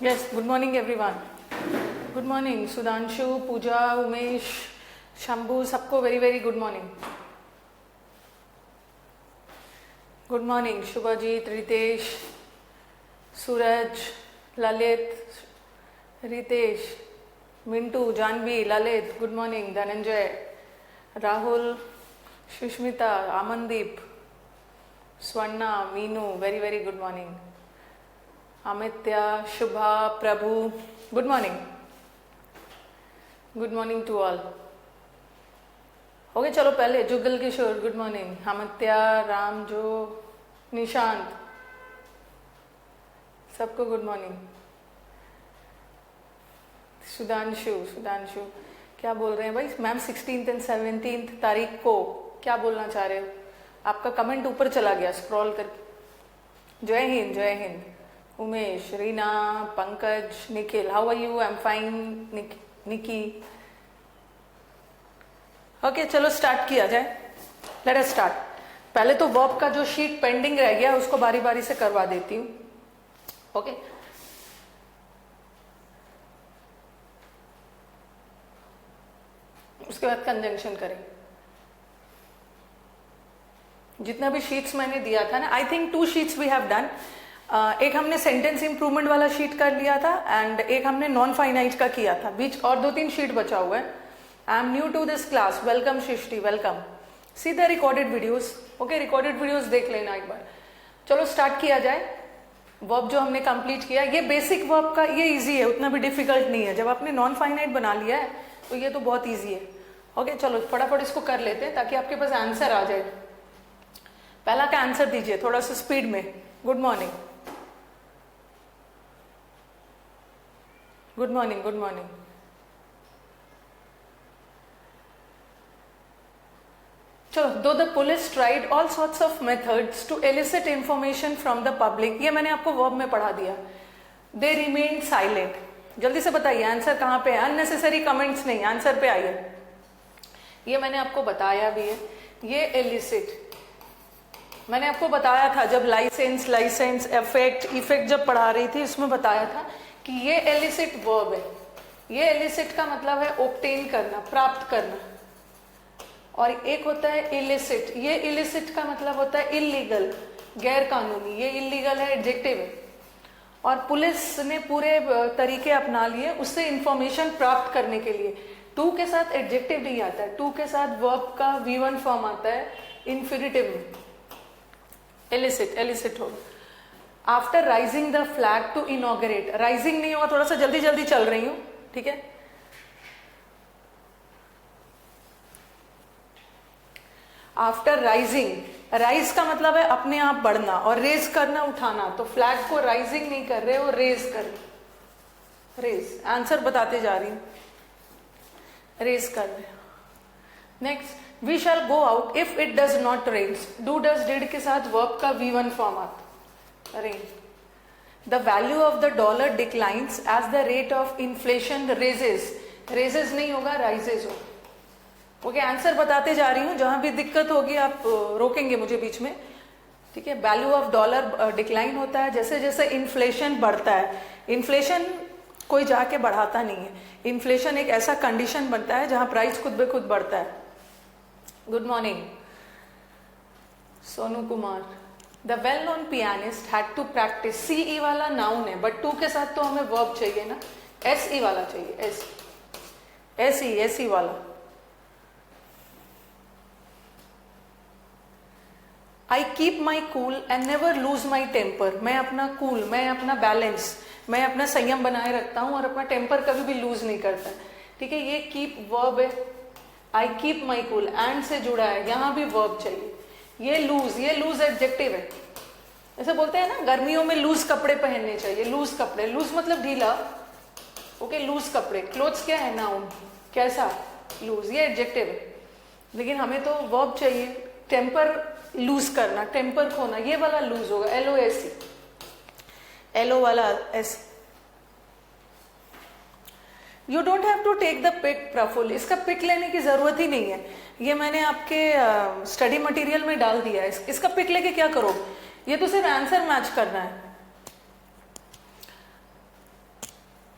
Yes, good morning everyone. Good morning Sudhanshu, Pooja, Umesh, Shambhu, सबको very very good morning. Good morning Shubhajit, Ritesh, Suraj, Lalit, Ritesh, Mintu, Janvi, Lalit, good morning. Dhananjay, Rahul, Shushmita, Amandeep, Swarna, Meenu, very very good morning. Amitya, Shubha, Prabhu, good morning. Good morning to all. Okay चलो पहले Jugal Kishore good morning, अमित्या, Ram, जो, निशांत, सबको good morning. Sudhanshu क्या बोल रहे हैं भाई ma'am? 16 और 17 तारीख को क्या बोलना चाह रहे हो? आपका कमेंट ऊपर चला गया स्क्रॉल करके. Jai Hind Jai Hind. Umesh, Reena, Pankaj, Nikhil, how are you? I am fine. Niki. Okay चलो स्टार्ट किया जाए. Let us start. पहले तो वर्ब का जो शीट पेंडिंग रह गया उसको बारी बारी से करवा देती हूँ. ओके उसके बाद कंजंक्शन करें. जितना भी शीट्स मैंने दिया था ना, I think 2 sheets we have done. एक हमने सेंटेंस इंप्रूवमेंट वाला शीट कर लिया था एंड एक हमने नॉन फाइनाइट का किया था. बीच और 2-3 शीट बचा हुआ है. I am new to this class. Welcome Srishti, welcome. See the recorded videos. Okay recorded videos देख लेना एक बार. चलो स्टार्ट किया जाए. वर्ब जो हमने कंप्लीट किया, ये बेसिक वर्ब का ये इजी है, उतना भी डिफिकल्ट नहीं है. जब आपने नॉन फाइनाइट बना लिया है तो ये तो बहुत ईजी है. ओके चलो फटाफट इसको कर लेते हैं ताकि आपके पास आंसर आ जाए. पहला का आंसर दीजिए थोड़ा सा स्पीड में. Good morning, good morning, good morning. चलो दो the police tried all sorts of methods to elicit information from the public. ये मैंने आपको वर्ब में पढ़ा दिया. They remain silent. जल्दी से बताइए आंसर कहाँ पे है. अननेसेसरी कमेंट्स नहीं, आंसर पे आइए. ये मैंने आपको बताया भी है. ये एलिसिट मैंने आपको बताया था जब लाइसेंस, इफेक्ट जब पढ़ा रही थी उसमें बताया था कि ये एलिसिट वर्ब है. ये एलिसिट का मतलब है ऑब्टेन करना, प्राप्त करना. और एक होता है इलिसिट. ये इलिसिट का मतलब होता है इलीगल, गैर कानूनी. ये इलीगल है, एडजेक्टिव है. और पुलिस ने पूरे तरीके अपना लिए उससे इंफॉर्मेशन प्राप्त करने के लिए. टू के साथ एडजेक्टिव नहीं आता है, टू के साथ वर्ब का V1 फॉर्म आता है इन्फिनिटिव में. एलिसिट होगा. After rising the flag to inaugurate. Rising नहीं होगा, थोड़ा सा जल्दी जल्दी चल रही हूं, ठीक है. आफ्टर राइजिंग, राइज का मतलब है अपने आप बढ़ना और रेज करना, उठाना. तो फ्लैग को राइजिंग नहीं कर रहे हो, रेज कर रहे. रेज आंसर बताते जा रही हूं. रेज कर रहे. Next, we shall go out if it does not rains. Do does did के साथ वर्ब का V1 फॉर्म आता. Rain. The value of the dollar declines as the rate of inflation raises. Raises नहीं होगा, rises होगा. Okay answer बताते जा रही हूं. जहां भी दिक्कत होगी आप रोकेंगे मुझे बीच में, ठीक है. वैल्यू ऑफ डॉलर डिक्लाइन होता है जैसे जैसे इन्फ्लेशन बढ़ता है. इन्फ्लेशन कोई जाके बढ़ाता नहीं है. इन्फ्लेशन एक ऐसा कंडीशन बनता है जहां प्राइस खुद ब खुद बढ़ता है. Good morning Sonu Kumar. The well known pianist had to practice. CE वाला नाउन है बट टू के साथ तो हमें वर्ब चाहिए ना. SE वाला चाहिए. SE वाला. I keep my cool and never lose my temper. मैं अपना कूल, मैं अपना बैलेंस, मैं अपना संयम बनाए रखता हूं और अपना टेम्पर कभी भी लूज नहीं करता. ठीक है. ये कीप वर्ब है. आई कीप माई कूल एंड से जुड़ा है, यहां भी वर्ब चाहिए. ये लूज एडजेक्टिव है. ऐसे बोलते हैं ना गर्मियों में लूज कपड़े पहनने चाहिए. लूज कपड़े, लूज मतलब ढीला. ओके लूज कपड़े. क्लोथ्स क्या है? नाउन. कैसा? लूज. ये एडजेक्टिव है. लेकिन हमें तो वर्ब चाहिए. टेम्पर लूज करना, टेम्पर खोना, ये वाला लूज होगा. LOSE. LO वाला S. You don't have to take the pick Praful. इसका पिक लेने की जरूरत ही नहीं है. ये मैंने आपके स्टडी मटेरियल में डाल दिया है. इसका पिक लेके क्या करो? ये तो सिर्फ आंसर मैच करना है.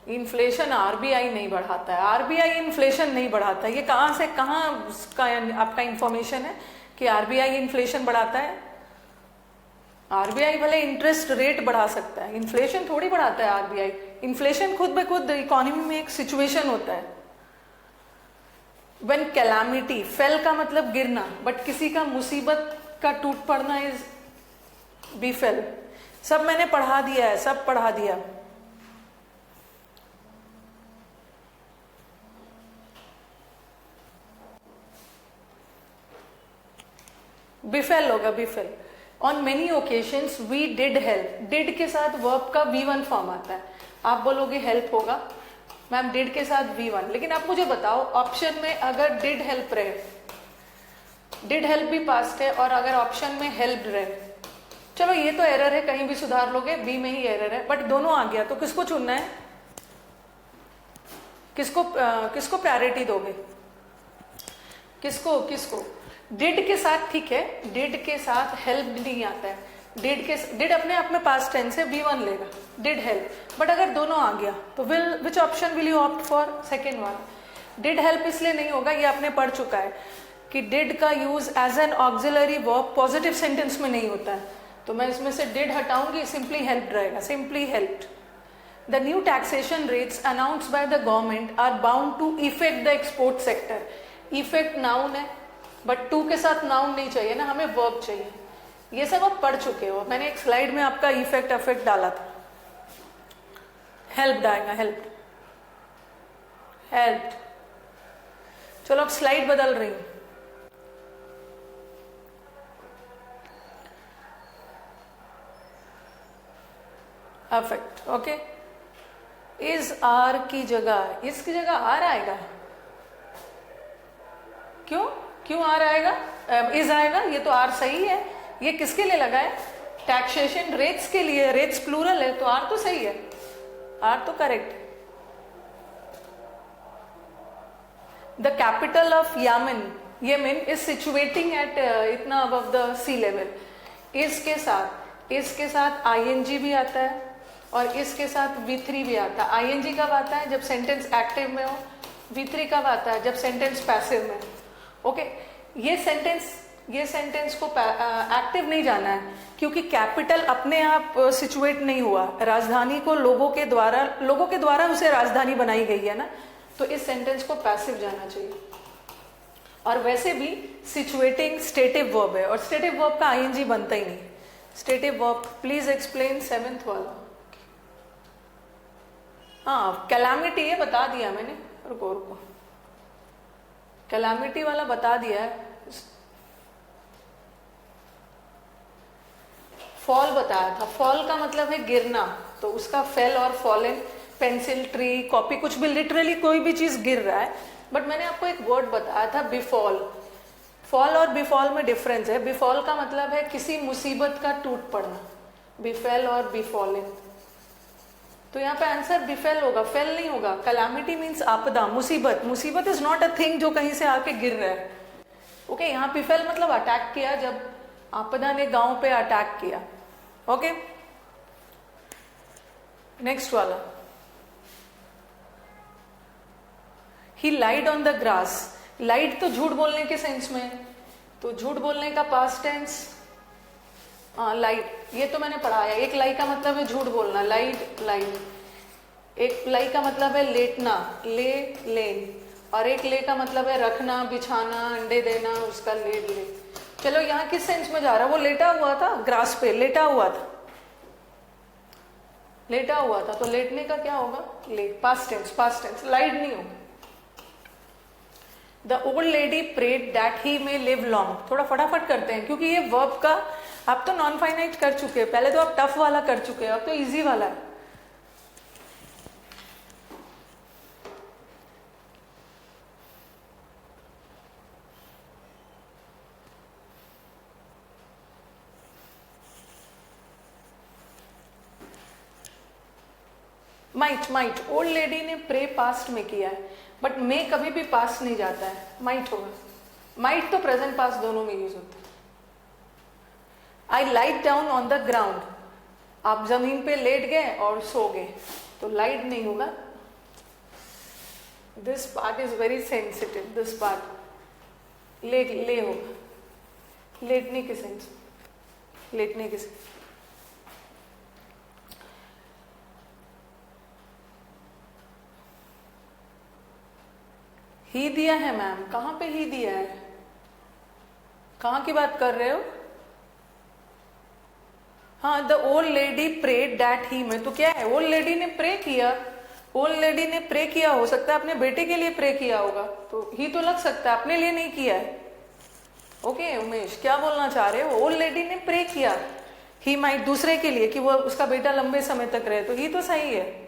इन्फ्लेशन आरबीआई नहीं बढ़ाता है, आरबीआई इन्फ्लेशन नहीं बढ़ाता है। ये कहाँ से कहाँ का आपका इंफॉर्मेशन है कि आरबीआई इन्फ्लेशन बढ़ाता है? आरबीआई भले इंटरेस्ट रेट बढ़ा सकता है, इन्फ्लेशन थोड़ी बढ़ाता है आरबीआई। इन्फ्लेशन खुद ब खुद इकोनॉमी में एक सिचुएशन होता है। व्हेन कैलामिटी, फेल का मतलब गिरना, बट किसी का मुसीबत का टूट पड़ना इज बीफेल। सब मैंने पढ़ा दिया है, सब पढ़ा दिया। बिफेल होगा, befell. On many occasions we did help. Did के साथ वर्ब का V1 फॉर्म आता है। आप बोलोगे हेल्प होगा, मैम डिड के साथ V1, लेकिन आप मुझे बताओ ऑप्शन में अगर डिड हेल्प रहे, डिड हेल्प भी पास्ट है, और अगर ऑप्शन में हेल्प रहे, चलो ये तो एरर है, कहीं भी सुधार लोगे, बी में ही एरर है, बट दोनों आ गया, तो किसको चुनना है? किसको प्रायोरिटी दोगे? किसको? डिड के साथ ठीक है, डिड के साथ हेल्प नहीं आता है। डिड अपने आप में पास्ट टेंस है, V1 लेगा, डिड हेल्प। बट अगर दोनों आ गया तो which option will you opt for? Second one. Did help इसलिए नहीं होगा, ये आपने पढ़ चुका है कि डिड का use as an auxiliary verb positive sentence में नहीं होता है, तो मैं इसमें से डिड हटाऊंगी, सिंपली हेल्प रहेगा, simply helped. The new taxation rates announced by the government are bound to effect the export sector. Effect noun है, बट टू के साथ नाउन नहीं चाहिए ना, हमें वर्ब चाहिए। ये सब आप पढ़ चुके हो, मैंने एक स्लाइड में आपका इफेक्ट अफेक्ट डाला था। हेल्प आएगा, हेल्प। चलो अब स्लाइड बदल रही हूं। Affect, okay. इज आर की जगह, इसकी जगह आर आएगा। क्यों आर आएगा? इज आएगा, ये तो आर सही है। ये किसके लिए लगा है? टैक्सेशन रेट्स के लिए, रेट्स प्लूरल है, तो आर तो सही है, आर तो करेक्ट है। The capital of Yemen is situating at इतना अबव द सी लेवल। इसके साथ आईएनजी भी आता है, और इसके साथ V3 भी आता है। आईएनजी कब आता है? जब सेंटेंस एक्टिव में हो। V3 कब आता है? जब सेंटेंस पैसिव में हो। ओके, ये सेंटेंस को एक्टिव नहीं जाना है, क्योंकि कैपिटल अपने आप सिचुएट नहीं हुआ। राजधानी को लोगों के द्वारा उसे राजधानी बनाई गई है ना, तो इस सेंटेंस को पैसिव जाना चाहिए। और वैसे भी सिचुएटिंग स्टेटिव वर्ब है, और स्टेटिव वर्ब का आईएनजी बनता ही नहीं। Stative verb, please explain 7th वाला। हाँ, कैलामिटी है, बता दिया मैंने, रुको, कैलामिटी वाला बता दिया है। फॉल बताया था, फॉल का मतलब है गिरना, तो उसका फेल और फॉलन, पेंसिल, ट्री, कॉपी, कुछ भी, लिटरली कोई भी चीज गिर रहा है। बट मैंने आपको एक वर्ड बताया था, बिफॉल। फॉल और बिफॉल में डिफरेंस है। बिफॉल का मतलब है किसी मुसीबत का टूट पड़ना, बिफेल और बिफॉलन। तो यहाँ पे आंसर बिफेल होगा, फेल नहीं होगा। कैलामिटी मीन्स आपदा, मुसीबत इज नॉट अ थिंग जो कहीं से आके गिर रहा है। ओके, यहाँ बिफेल मतलब अटैक किया, जब आपदा ने गांव पे अटैक किया। ओके, नेक्स्ट वाला, ही लाइड ऑन द ग्रास। लाइड तो झूठ बोलने के सेंस में, तो झूठ बोलने का पास्ट टेंस लाइड, ये तो मैंने पढ़ाया। एक लाई का मतलब है झूठ बोलना, लाइड। एक लाई का मतलब है लेटना, लेन, और एक ले का मतलब है रखना, बिछाना, अंडे देना, उसका ले। चलो यहाँ किस सेंस में जा रहा है? वो लेटा हुआ था ग्रास पे, लेटा हुआ था, तो लेटने का क्या होगा? ले, पास्ट टेंस, लाइड नहीं होगा। The old lady prayed that he may live long. थोड़ा फटाफट करते हैं, क्योंकि ये वर्ब का आप तो नॉन फाइनाइट कर चुके हैं, पहले तो आप टफ वाला कर चुके हैं, अब तो इजी वाला है। माइट, ओल्ड लेडी ने प्रे पास्ट में किया है, बट मे कभी भी पास्ट नहीं जाता है, माइट होगा। माइट तो प्रेजेंट पास्ट दोनों में यूज होता है। I light down on the ground, आप जमीन पे लेट गए और सो गए, तो लाइट नहीं होगा, this part is very sensitive, this part ले होगा, लेटने के सेंस, लेटने के सेंस। ही दिया है मैम, कहां पे ही दिया है, कहां की बात कर रहे हो? हाँ, the old lady prayed that he में, तो क्या है, ओल्ड लेडी ने प्रे किया, ओल्ड लेडी ने प्रे किया, हो सकता है अपने बेटे के लिए प्रे किया होगा, तो ही तो लग सकता है, अपने लिए नहीं किया है। ओके उमेश, क्या बोलना चाह रहे हो? ओल्ड लेडी ने प्रे किया, ही माइट, दूसरे के लिए, कि वो उसका बेटा लंबे समय तक रहे, तो ही तो सही है।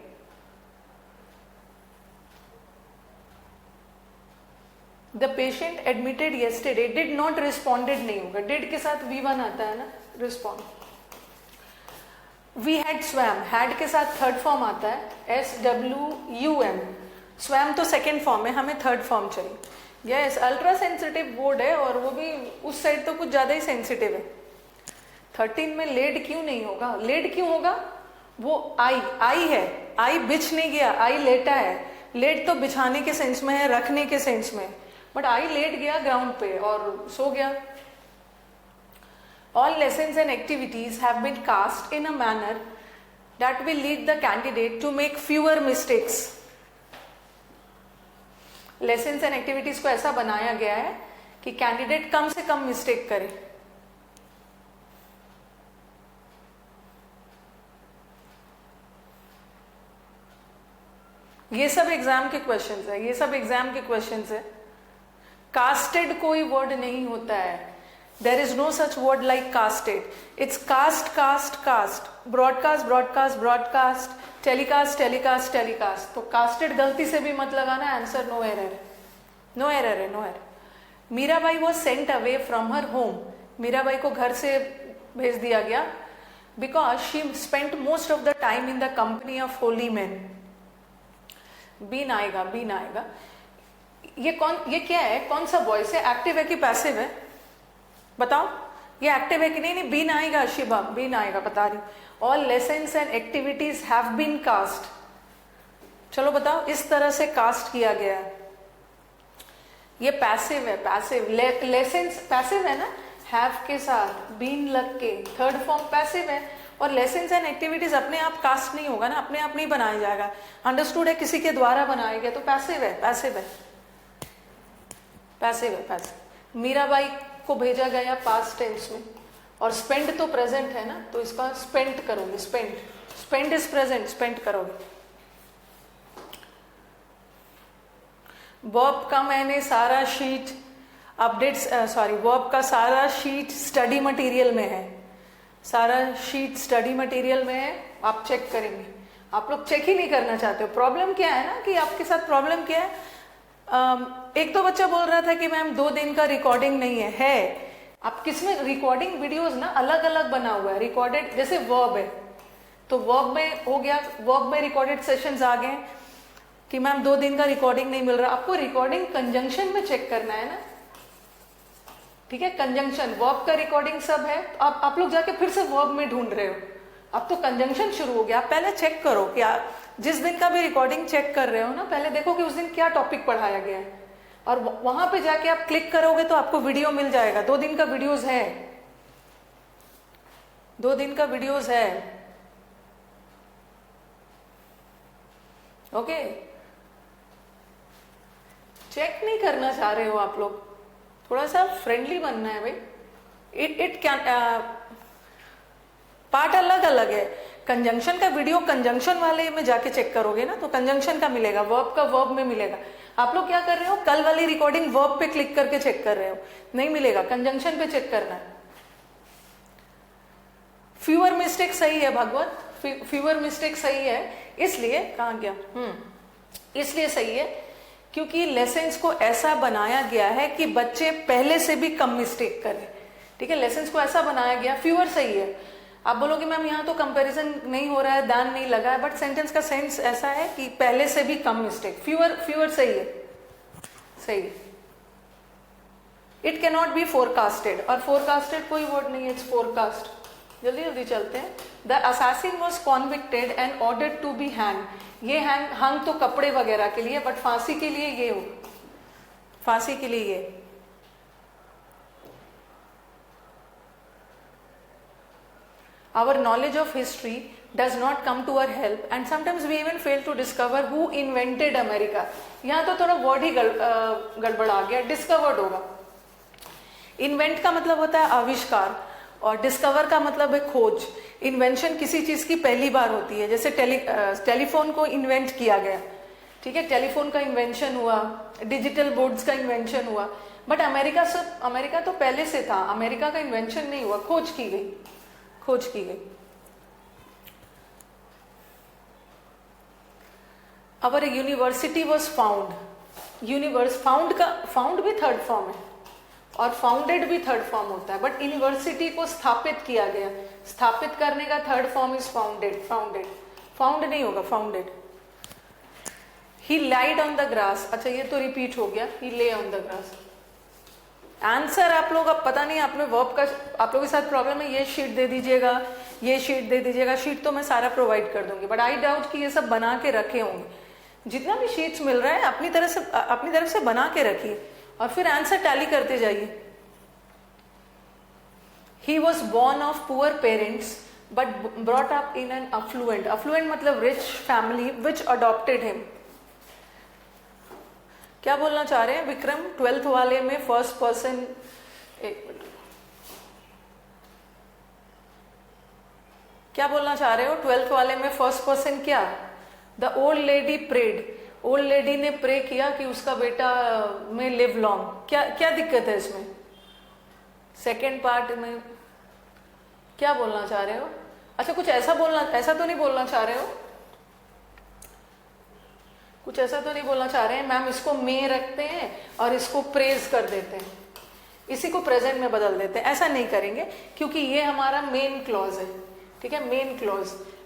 The patient admitted yesterday did not responded नहीं होगा, डिड के साथ V1 आता है ना, respond. We had swam, had के साथ थर्ड फॉर्म आता है SWUM, स्वैम तो सेकेंड फॉर्म है, हमें थर्ड फॉर्म चाहिए। यस, अल्ट्रा सेंसिटिव बोर्ड है, और वो भी उस साइड तो कुछ ज्यादा ही सेंसिटिव है। 13 में लेड क्यों नहीं होगा? लेड क्यों होगा? वो आई है, आई बिछ नहीं गया, आई लेटा है। लेट तो बिछाने के सेंस में है, रखने के सेंस में, बट आई लेट गया ग्राउंड पे और सो गया। All lessons and activities have been cast in a manner that will lead the candidate to make fewer mistakes. Lessons and activities को ऐसा बनाया गया है कि कैंडिडेट कम से कम मिस्टेक करे। ये सब एग्जाम के क्वेश्चंस है, ये सब एग्जाम के क्वेश्चंस है। कास्टेड कोई वर्ड नहीं होता है, there is no such word like casted, it's cast, broadcast, broadcast, telecast, तो casted गलती से भी मत लगाना, आंसर नो एरर है, नो एरर है, no error. Mirabai was sent away from her home, Mirabai को घर से भेज दिया गया, because she spent most of the time in the company of holy men। Been आएगा, बीन आएगा। ये क्या है, कौन सा वॉइस है, एक्टिव है कि पैसिव है बताओ? ये एक्टिव है कि नहीं? नहीं, बीन आएगा शिवा, बीन आएगा, बता रही। All lessons and activities have been cast, चलो बताओ, इस तरह से कास्ट किया गया है। ये पैसिव है, पैसिव। लेसन्स पैसिव है ना, हैव के साथ बीन लग के, थर्ड फॉर्म पैसिव है। और लेसन्स एंड एक्टिविटीज अपने आप कास्ट नहीं होगा ना, अपने आप नहीं बनाया जाएगा, अंडरस्टूड है, किसी के द्वारा बनाया गया, तो पैसिव है, पैसिव है, पैसिव है, पैसिव। मीराबाई को भेजा गया पास्ट टेंस में, और स्पेंड तो प्रेजेंट है ना, तो इसका स्पेंड करोगे, spend, spend is present, spend करोगे। बॉब का मैंने सारा शीट अपडेट्स, बॉब का सारा शीट स्टडी मटेरियल में है, सारा शीट स्टडी मटेरियल में है, आप चेक करेंगे। आप लोग चेक ही नहीं करना चाहते हो। प्रॉब्लम क्या है ना, कि आपके साथ प्रॉब्लम क्या है, एक तो बच्चा बोल रहा था कि मैम 2 दिन का रिकॉर्डिंग नहीं है। आप किसमें रिकॉर्डिंग वीडियोस ना अलग अलग बना हुआ है, रिकॉर्डेड, जैसे वर्ब है तो वर्ब में हो गया, वर्ब में रिकॉर्डेड सेशंस आ गए कि मैम 2 दिन का रिकॉर्डिंग नहीं मिल रहा। आपको रिकॉर्डिंग कंजंक्शन में चेक करना है ना, ठीक है, कंजंक्शन, वर्ब का रिकॉर्डिंग सब है, तो आप लोग जाके फिर से वर्ब में ढूंढ रहे हो। अब तो कंजंक्शन शुरू हो गया। आप पहले चेक करो कि जिस दिन का भी रिकॉर्डिंग चेक कर रहे हो ना, पहले देखो कि उस दिन क्या टॉपिक पढ़ाया गया है, और वहां पे जाके आप क्लिक करोगे तो आपको वीडियो मिल जाएगा। 2 दिन का वीडियोस है, 2 दिन का वीडियोस है, ओके। चेक नहीं करना चाह रहे हो आप लोग, थोड़ा सा फ्रेंडली बनना है भाई। इट कैन, पार्ट अलग अलग है। कंजंक्शन का वीडियो कंजंक्शन वाले में जाके चेक करोगे ना, तो कंजंक्शन का मिलेगा, वर्ब का वर्ब में मिलेगा। आप लोग क्या कर रहे हो, कल वाली रिकॉर्डिंग वर्ब पे क्लिक करके चेक कर रहे हो, नहीं मिलेगा, कंजंक्शन पे चेक करना है। फ्यूअर मिस्टेक सही है भागवत, फ्यूअर मिस्टेक सही है, इसलिए कहाँ गया, इसलिए सही है क्योंकि लेसन्स को ऐसा बनाया गया है कि बच्चे पहले से भी कम मिस्टेक करें, ठीक है। लेसन्स को ऐसा बनाया गया, फ्यूअर सही है। आप बोलोगे मैम यहाँ तो कंपैरिजन नहीं हो रहा है, दान नहीं लगा है, बट सेंटेंस का सेंस ऐसा है कि पहले से भी कम मिस्टेक, फ्यूअर सही है, सही है। It can not be forecasted, और फोरकास्टेड कोई वर्ड नहीं है, इट्स फोरकास्ट, जल्दी जल्दी चलते हैं। The assassin was convicted and ordered to be hang. ये हंग तो कपड़े वगैरह के लिए, बट फांसी के लिए ये हो, फांसी के लिए ये। Our knowledge of history does not come to our help and sometimes we even fail to discover who invented America। यहाँ तो थोड़ा वर्ड ही गड़बड़ा गया, डिस्कवर्ड होगा। इन्वेंट का मतलब होता है आविष्कार और डिस्कवर का मतलब है खोज। इन्वेंशन किसी चीज की पहली बार होती है, जैसे टेलीफोन को इन्वेंट किया गया, ठीक है, टेलीफोन का इन्वेंशन हुआ, डिजिटल बोर्ड्स का इन्वेंशन हुआ, बट अमेरिका तो पहले से था, अमेरिका का इन्वेंशन नहीं हुआ, खोज की गई, खोज की गई। Our university was found. Universe found भी थर्ड फॉर्म है और फाउंडेड भी थर्ड फॉर्म होता है, बट यूनिवर्सिटी को स्थापित किया गया, स्थापित करने का third form is founded. Found नहीं होगा, founded. He lied on the grass, अच्छा ये तो रिपीट हो गया, ही ले ऑन द ग्रास। आंसर आप लोग, अब पता नहीं आप में वर्ब का आप लोगों के साथ प्रॉब्लम है, ये शीट दे दीजिएगा, ये शीट दे दीजिएगा, शीट तो मैं सारा प्रोवाइड कर दूंगी, बट आई डाउट कि ये सब बना के रखे होंगे। जितना भी शीट्स मिल रहा है अपनी तरफ से बना के रखिए और फिर आंसर टैली करते जाइए। He was born of poor parents but brought up in an affluent. Affluent मतलब rich family which adopted him. क्या बोलना चाह रहे हैं विक्रम? 12th वाले में फर्स्ट पर्सन, एक मिनट, क्या बोलना चाह रहे हो? 12th वाले में फर्स्ट पर्सन क्या? The old lady prayed. Old lady ने प्रे किया कि उसका बेटा में लिव लॉन्ग। क्या दिक्कत है इसमें? सेकेंड पार्ट में क्या बोलना चाह रहे हो? अच्छा कुछ ऐसा तो नहीं बोलना चाह रहे हो? कुछ ऐसा तो नहीं बोलना चाह रहे हैं मैम इसको मे रखते हैं और इसको प्रेज कर देते हैं, इसी को प्रेजेंट में बदल देते हैं? ऐसा नहीं करेंगे क्योंकि ये हमारा मेन क्लॉज है, ठीक है।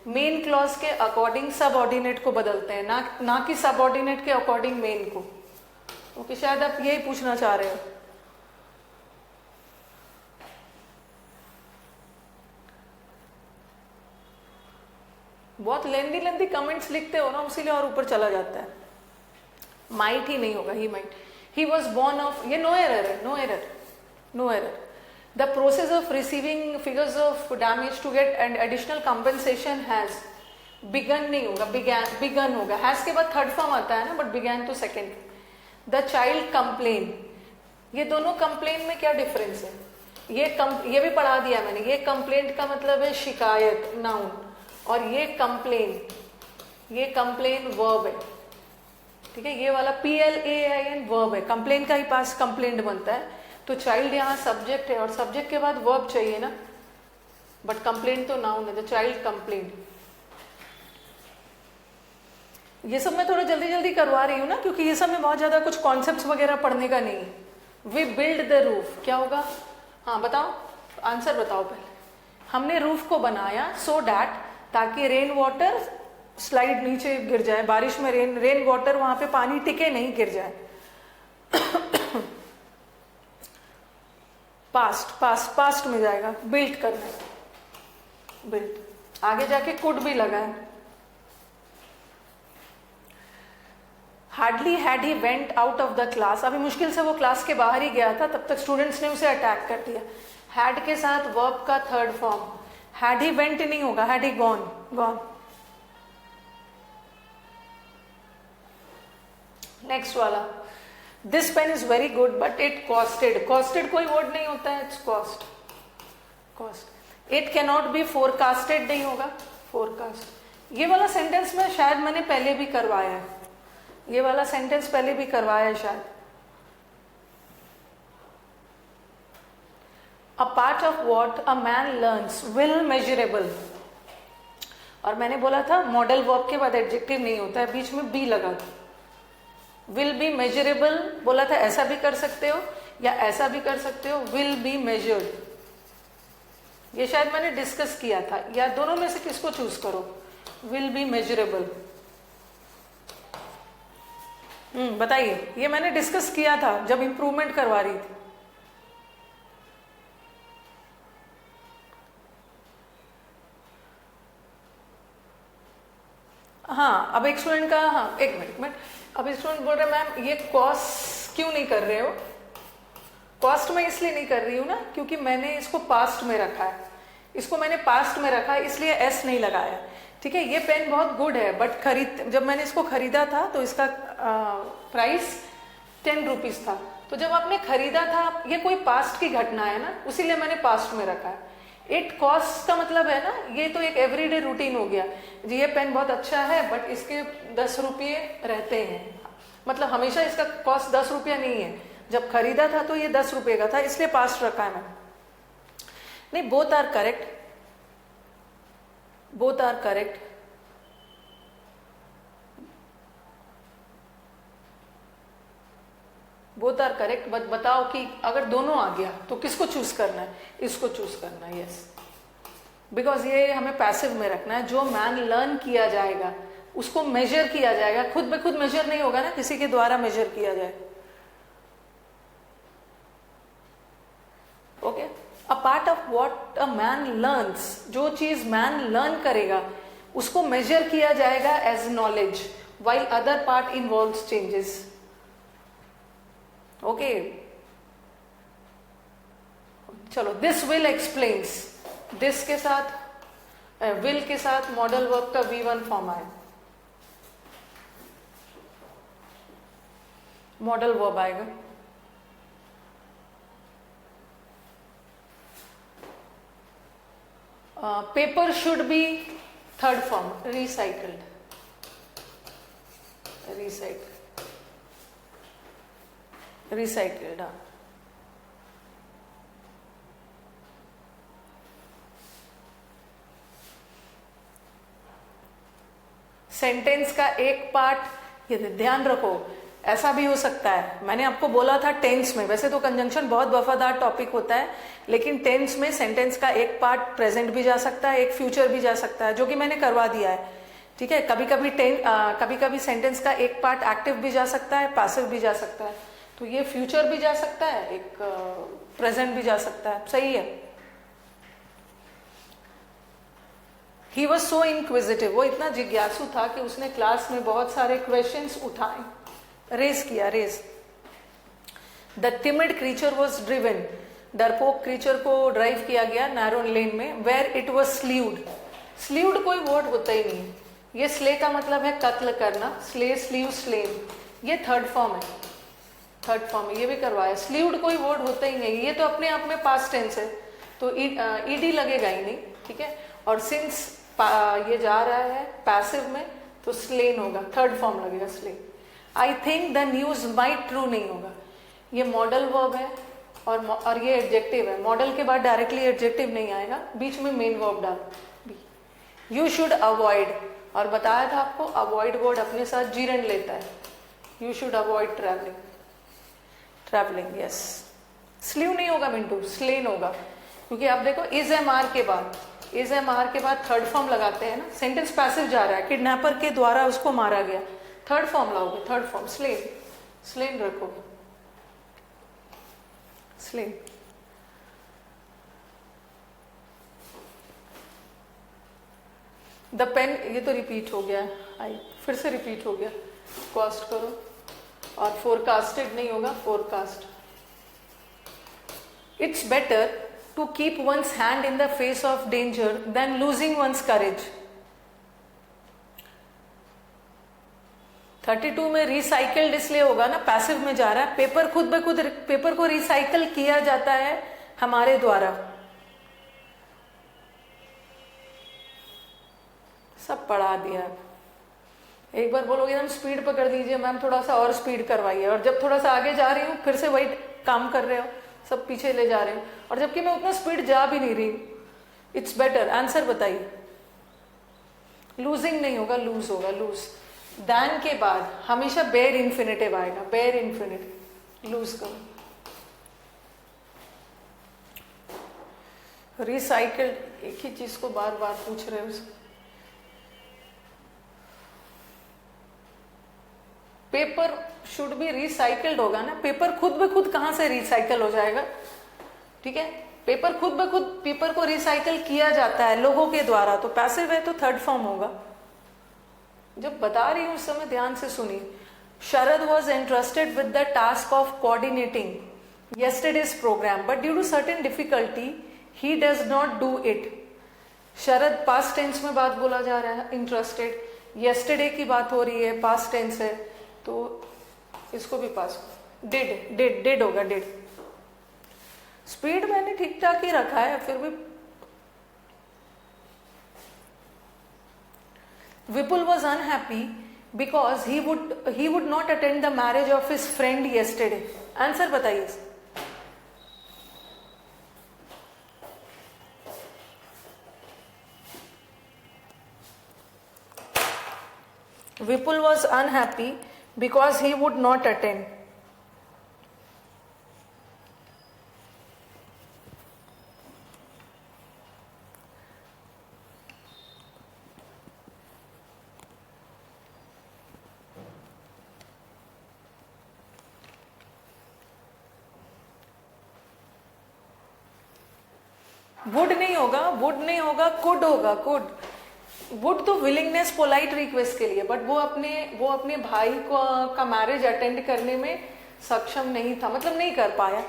मेन क्लॉज के अकॉर्डिंग सब ऑर्डिनेट को बदलते हैं, ना कि सब ऑर्डिनेट के अकॉर्डिंग मेन को। ओके, शायद आप यही पूछना चाह रहे हो। बहुत लेंदी कमेंट्स लिखते हो ना, इसीलिए और ऊपर चला जाता है। माइट ही नहीं होगा, he might. He was born of, ये नो एरर है, no error. The process of receiving figures of damage to get and additional compensation has begun नहीं होगा, बिगन होगा। हैज के बाद थर्ड फॉर्म आता है ना, बट बिगैन तो सेकेंड। द चाइल्ड कंप्लेन, ये दोनों कंप्लेन में क्या डिफरेंस है? ये भी पढ़ा दिया मैंने। ये कंप्लेंट का मतलब है शिकायत, नाउन, और ये कंप्लेन वर्ब है, ठीक है। ये वाला PLAIN वर्ब है, कंप्लेन का ही पास कंप्लेंट बनता है। तो चाइल्ड यहाँ सब्जेक्ट है और सब्जेक्ट के बाद वर्ब चाहिए ना, बट कंप्लेंट तो नाउन है। The child complaint. ये सब मैं थोड़ा जल्दी करवा रही हूँ ना, क्योंकि ये सब में बहुत ज्यादा कुछ कॉन्सेप्ट्स वगैरह पढ़ने का नहीं है। वी बिल्ड द रूफ, क्या होगा? हाँ बताओ, आंसर बताओ पहले। हमने रूफ को बनाया सो डैट, ताकि रेन वाटर स्लाइड नीचे गिर जाए, बारिश में रेन वाटर वहां पे पानी टिके नहीं, गिर जाए। पास्ट में जाएगा, बिल्ट करना है, बिल्ट। आगे जाके कुड भी लगा है। Hardly had he went out of the class, अभी मुश्किल से वो क्लास के बाहर ही गया था, तब तक स्टूडेंट्स ने उसे अटैक कर दिया। हैड के साथ वर्ब का third form. Had he went नहीं होगा, हैड ही गॉन। नेक्स्ट वाला, this pen is very good but it costed. Costed कोई वर्ड नहीं होता है, it's cost. It cannot be forecasted नहीं होगा, फोरकास्ट। ये वाला सेंटेंस में शायद मैंने पहले भी करवाया है, ये वाला सेंटेंस पहले भी करवाया है शायद। A part of what a man learns will measurable, और मैंने बोला था मॉडल वर्ब के बाद एडजेक्टिव नहीं होता है, बीच में बी लगा था। विल बी मेजरेबल बोला था, ऐसा भी कर सकते हो या ऐसा भी कर सकते हो, विल बी मेजर्ड। ये शायद मैंने डिस्कस किया था, या दोनों में से किसको चूज करो? Will be measurable. बताइए, ये मैंने डिस्कस किया था जब इंप्रूवमेंट करवा रही थी। हाँ अब एक स्टूडेंट का, हाँ एक मिनट, अब एक स्टूडेंट बोल रहे मैम ये कॉस्ट क्यों नहीं कर रहे हो? कॉस्ट में इसलिए नहीं कर रही हूँ ना क्योंकि मैंने इसको पास्ट में रखा है, इसको मैंने पास्ट में रखा है इसलिए एस नहीं लगाया। ठीक है, ये पेन बहुत गुड है बट जब मैंने इसको खरीदा था तो इसका प्राइस 10 रुपीज था। तो जब आपने खरीदा था, ये कोई पास्ट की घटना है ना, उसीलिए मैंने पास्ट में रखा है। इट कॉस्ट का मतलब है ना, ये तो एक एवरीडे रूटीन हो गया जी, ये पेन बहुत अच्छा है बट इसके 10 रुपये रहते हैं, मतलब हमेशा इसका कॉस्ट 10 रुपया नहीं है। जब खरीदा था तो ये 10 रुपये का था इसलिए पास्ट रखा है मैंने। नहीं, both are correct, both are correct. Both are correct, but बताओ कि अगर दोनों आ गया तो किसको चूज करना है? इसको चूज करना है, यस, बिकॉज ये हमें पैसिव में रखना है। जो मैन लर्न किया जाएगा उसको मेजर किया जाएगा, खुद ब खुद मेजर नहीं होगा ना, किसी के द्वारा मेजर किया जाए। Okay, a part of what a man learns, जो चीज मैन लर्न करेगा उसको मेजर किया जाएगा as knowledge, while other part involves changes. Okay, चलो, दिस विल एक्सप्लेन्स, दिस के साथ विल के साथ मॉडल वर्ब का V1 फॉर्म आए, मॉडल वर्ब आएगा। Paper should be third form, recycled, recycled. हाँ, सेंटेंस का एक पार्ट, ये ध्यान रखो, ऐसा भी हो सकता है, मैंने आपको बोला था टेंस में, वैसे तो कंजंक्शन बहुत वफादार टॉपिक होता है, लेकिन टेंस में सेंटेंस का एक पार्ट प्रेजेंट भी जा सकता है, एक फ्यूचर भी जा सकता है, जो कि मैंने करवा दिया है। ठीक है, कभी कभी सेंटेंस का एक पार्ट एक्टिव भी जा सकता है, पैसिव भी जा सकता है, तो ये फ्यूचर भी जा सकता है, एक प्रेजेंट भी जा सकता है, सही है। ही वॉज सो इंक्विजिटिव, वो इतना जिज्ञासु था कि उसने क्लास में बहुत सारे क्वेश्चंस उठाए, रेज किया, raise. The timid creature was driven, डरपोक क्रीचर को ड्राइव किया गया नैरो लेन में, where it was sleeved. Sleeved कोई वर्ड होता ही नहीं, ये स्ले का मतलब है कत्ल करना, स्ले, स्लीव, स्लेन, ये थर्ड फॉर्म है, थर्ड फॉर्म है, ये भी करवाया। स्लीव्ड कोई वर्ड होता ही नहीं, ये तो अपने आप में पास्ट टेंस है, तो ईडी लगेगा ही नहीं। ठीक है, और सिंस ये जा रहा है पैसिव में तो स्लेन होगा, थर्ड फॉर्म लगेगा, slain. I think the news might true नहीं होगा, ये मॉडल वर्ब है और ये एडजेक्टिव है, मॉडल के बाद डायरेक्टली एडजेक्टिव नहीं आएगा, बीच में मेन वर्ब डालो। यू शुड अवॉइड, और बताया था आपको अवॉइड वर्ड अपने साथ जीरन लेता है, you should avoid travelling, travelling, yes. Sleeve नहीं होगा मिंटू, स्लेन होगा, क्योंकि आप देखो इज एम आर के बाद, इज एम आर के बाद थर्ड फॉर्म लगाते हैं ना, सेंटेंस पैसिव जा रहा है, किडनैपर के द्वारा उसको मारा गया, थर्ड फॉर्म लाओगे, थर्ड फॉर्म स्लेन, स्लेन रखोगे, स्लेन। द पेन, ये तो रिपीट हो गया, आई फिर से रिपीट हो गया, कॉस्ट करो, और फोरकास्टेड नहीं होगा, forecast. It's better to keep one's hand in the face of danger than losing one's courage. 32 में रिसाइकल्ड इसलिए होगा ना, पैसिव में जा रहा है, पेपर खुद ब खुद पेपर को रिसाइकल किया जाता है हमारे द्वारा। सब पढ़ा दिया, एक बार बोलोगे मैम स्पीड पकड़ दीजिए, मैम थोड़ा सा और स्पीड करवाइए, और जब थोड़ा सा आगे जा रही हूँ फिर से वही काम कर रहे हो, सब पीछे ले जा रहे हो, और जबकि मैं उतना स्पीड जा भी नहीं रही। इट्स बेटर, आंसर बताइए। लूजिंग नहीं होगा, लूज होगा, लूज। दैन के बाद हमेशा बेयर इन्फिनेटिव आएगा, बेयर इन्फिनेटिव, लूज करो। रिसाइकल्ड, एक ही चीज को बार बार पूछ रहे हो। पेपर शुड बी रिसाइकल्ड होगा ना, पेपर खुद ब खुद कहां से रिसाइकल हो जाएगा? ठीक है, पेपर खुद ब खुद पेपर को रिसाइकल किया जाता है लोगों के द्वारा, तो पैसिव है तो थर्ड फॉर्म होगा। जब बता रही हूँ उस समय ध्यान से सुनिए. Sharad was entrusted with the task of coordinating yesterday's program, but due to certain difficulty, he does not do it. Sharad past tense में बात बोला जा रहा है, इंटरेस्टेड. yesterday की बात हो रही है, पास्ट टेंस है, तो इसको भी पास. डिड होगा, डिड. स्पीड मैंने ठीक ठाक ही रखा है, फिर भी. Vipul was unhappy because he would not attend the marriage of his friend yesterday. Answer बताइए. Vipul was unhappy because he would not attend. Would नहीं होगा, कुड होगा, कुड. वुड तो विलिंगनेस, पोलाइट रिक्वेस्ट के लिए, बट वो अपने भाई का मैरिज अटेंड करने में सक्षम नहीं था, मतलब नहीं कर पाया.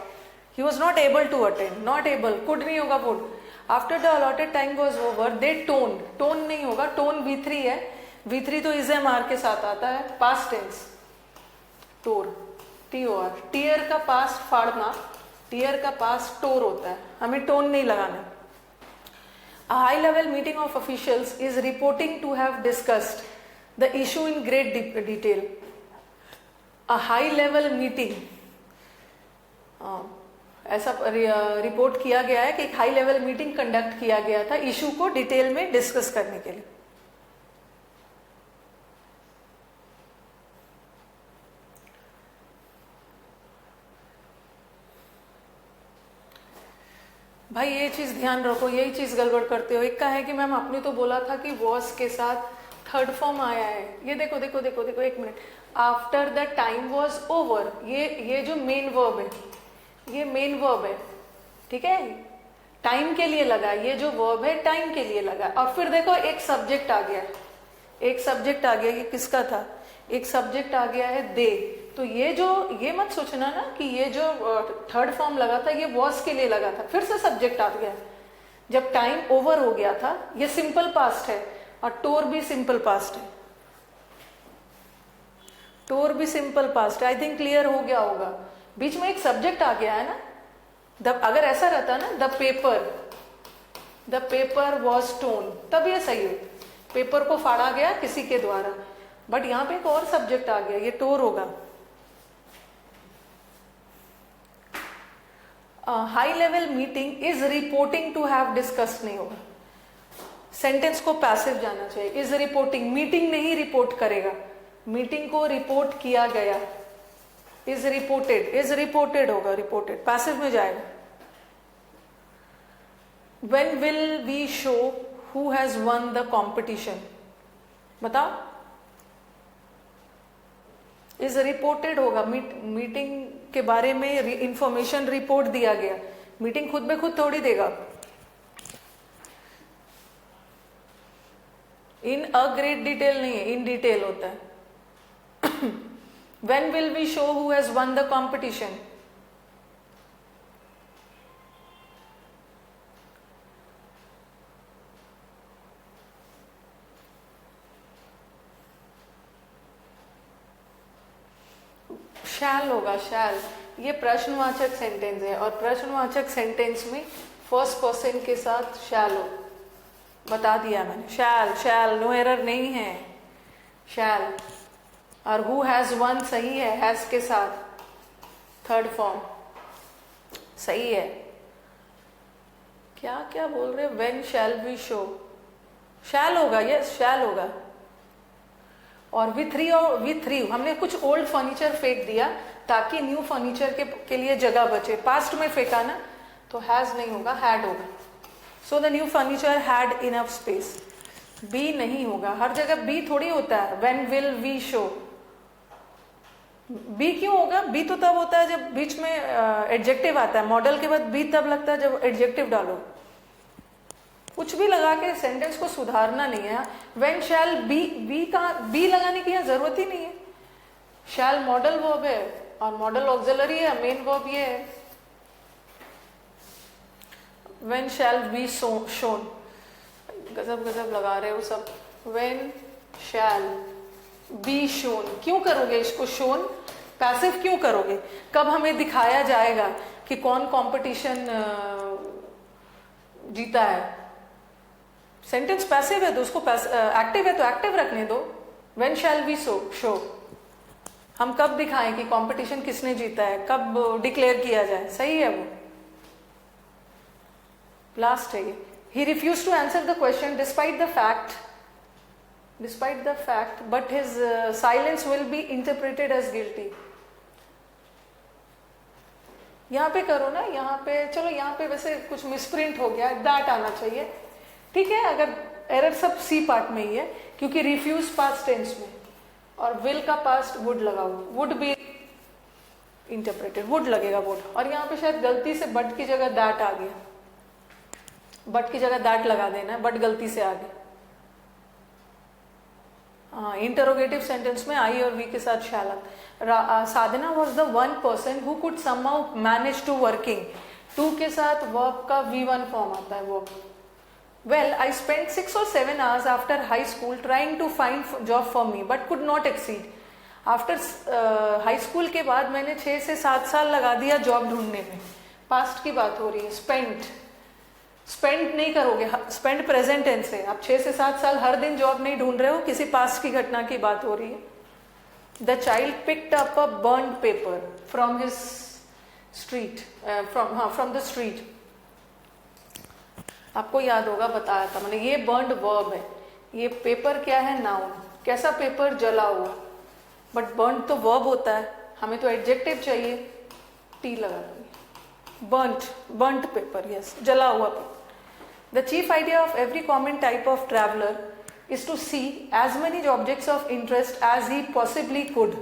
He was not able to attend, not able. Could नहीं होगा, would. After the allotted time was over, they torn नहीं होगा, टोन V3 है. V3 तो इज़-एम-आर के साथ आता है, पास्ट टेंस. टोर, TOR. टीयर का पास्ट फाड़ना, टीयर का पास टोर होता है, हमें टोन नहीं लगाना. A high level meeting of officials is reporting to have discussed the issue in great detail. A high level meeting, ऐसा रिपोर्ट किया गया है कि एक हाई लेवल मीटिंग कंडक्ट किया गया था इशू को डिटेल में डिस्कस करने के लिए. भाई ये चीज ध्यान रखो, यही चीज गड़बड़ करते हो. एक का है कि मैम आपने तो बोला था कि वॉज के साथ थर्ड फॉर्म आया है. ये देखो, एक minute. After the time was over, ये जो मेन वर्ब है, ये मेन वर्ब है, ठीक है. टाइम के लिए लगा, ये जो वर्ब है टाइम के लिए लगा. और फिर देखो एक सब्जेक्ट आ गया, ये किसका था? एक सब्जेक्ट आ गया है, दे. तो ये मत सोचना ना कि ये जो थर्ड फॉर्म लगा था ये वॉज के लिए लगा था, फिर से सब्जेक्ट आ गया जब टाइम ओवर हो गया था. ये सिंपल पास्ट है और टोर भी सिंपल पास्ट है. आई थिंक क्लियर हो गया होगा. बीच में एक सब्जेक्ट आ गया है ना. अगर ऐसा रहता ना, द पेपर वॉज टोन, तब ये सही हो. पेपर को फाड़ा गया किसी के द्वारा, बट यहाँ पे एक और सब्जेक्ट आ गया, ये टोर होगा. High level meeting is reporting to have discussed नहीं होगा. सेंटेंस को पैसिव जाना चाहिए. इज रिपोर्टिंग, मीटिंग नहीं रिपोर्ट करेगा, मीटिंग को रिपोर्ट किया गया. इज रिपोर्टेड होगा, रिपोर्टेड पैसिव में जाएगा. When will we show who has won the competition, बताओ. इज रिपोर्टेड होगा, मीटिंग के बारे में इंफॉर्मेशन रिपोर्ट दिया गया. मीटिंग खुद में खुद थोड़ी देगा. इन अ ग्रेट डिटेल नहीं है, इन डिटेल होता है. When will we show who has won the competition. Shall होगा, शैल. ये प्रश्नवाचक सेंटेंस है और प्रश्नवाचक सेंटेंस में फर्स्ट पर्सन के साथ शैल हो. बता दिया मैंने. शैल नो एरर नहीं है, शैल. और हु हैज वन सही है, हैज के साथ थर्ड फॉर्म सही है. क्या बोल रहे. व्हेन शैल वी शो, शैल होगा, यस शैल होगा. और V3 हमने कुछ ओल्ड फर्नीचर फेंक दिया ताकि न्यू फर्नीचर के लिए जगह बचे. पास्ट में फेंका ना, तो हैज नहीं होगा, हैड होगा. So the new furniture had enough space. Be नहीं होगा, हर जगह बी थोड़ी होता है. When will we show, be क्यों होगा? बी तो तब होता है जब बीच में एडजेक्टिव आता है. मॉडल के बाद बी तब लगता है जब एडजेक्टिव डालो. कुछ भी लगा के सेंटेंस को सुधारना नहीं है। व्हेन शैल बी का बी लगाने की यहाँ जरूरत ही नहीं है। शैल मॉडल वर्ब है और मॉडल ऑक्सिलरी है, मेन वर्ब ये है। व्हेन शैल बी शोन, गजब गजब लगा रहे हो सब। व्हेन शैल बी शोन, क्यों करोगे इसको शोन, पैसिव क्यों करोगे? कब हमें दिखाया जाएगा कि कौन कंपटीशन जीता है? सेंटेंस पैसिव है तो उसको एक्टिव है तो एक्टिव रखने दो। व्हेन शैल बी शो, हम कब दिखाएं कि कंपटीशन किसने जीता है, कब डिक्लेयर किया जाए, सही है वो। लास्ट है ये, he refused to answer the question despite the fact but his silence will be interpreted as guilty। यहाँ पे करो ना, यहाँ पे चलो, यहाँ पे वैसे कुछ मिसप्रिंट हो गया, दैट आना चाहिए, ठीक है। अगर एरर सब सी पार्ट में ही है, क्योंकि रिफ्यूज पास्ट टेंस में और विल का पास्ट वुड लगाओ, वुड बी इंटरप्रेटेड, वुड लगेगा वुड। और यहाँ पे शायद गलती से बट की जगह दैट आ गया, बट की जगह दैट लगा देना है, बट गलती से आ गया। हाँ, इंटरोगेटिव सेंटेंस में आई और वी के साथ shall. Sadhana was the one person who could somehow manage to working, to के साथ वर्ब का V1 फॉर्म आता है verb. Well I spend 6 or 7 hours after high school trying to find job for me but could not exceed. After high school के बाद मैंने 6 से 7 साल लगा दिया जॉब ढूंढने में। पास्ट की बात हो रही है, स्पेंड नहीं करोगे, स्पेंड प्रेजेंट टेंस है। आप 6 से 7 साल हर दिन जॉब नहीं ढूंढ रहे हो, किसी पास्ट की घटना की बात हो रही है। The child picked up a burned paper from his street, from the street. आपको याद होगा, बताया था मैंने, ये बर्न्ड वर्ब है, ये पेपर क्या है, नाउन। कैसा पेपर, जला हुआ, बट बर्न्ड तो वर्ब होता है, हमें तो एडजेक्टिव चाहिए, टी लगा दूंगी। burnt paper, yes, जला हुआ paper. The chief idea of every common type of traveler is to see as many objects of interest as he possibly could.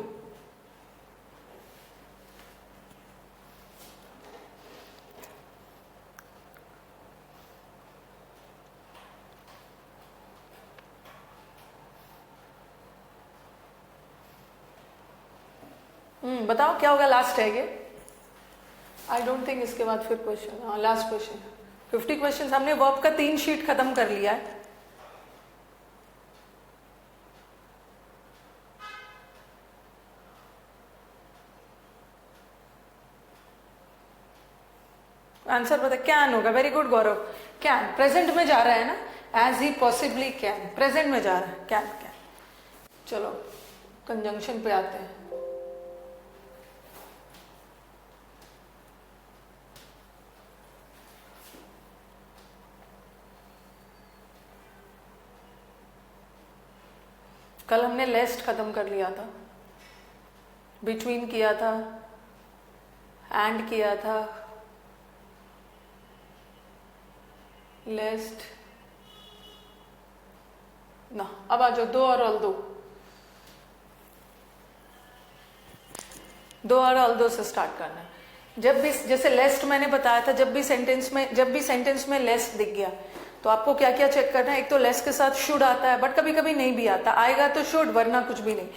बताओ क्या होगा, लास्ट है ये। आई डोंट थिंक इसके बाद फिर क्वेश्चन, हाँ लास्ट क्वेश्चन। 50 क्वेश्चन हमने वर्ब का 3 शीट खत्म कर लिया है। आंसर पता, कैन होगा। Very good Gaurav, can present में जा रहा है ना, as he possibly can, present में जा रहा है, कैन। चलो कंजंक्शन पे आते हैं। कल हमने लेस्ट खत्म कर लिया था, बिटवीन किया था, एंड किया था, लेस्ट ना। अब आ जाओ दो और ऑल दो से स्टार्ट करना है। जब भी, जैसे लेस्ट मैंने बताया था, जब भी सेंटेंस में लेस्ट दिख गया तो आपको क्या क्या चेक करना है। एक तो लेस के साथ शुड आता है, बट कभी कभी नहीं भी आता, आएगा तो शुड, वरना कुछ भी नहीं।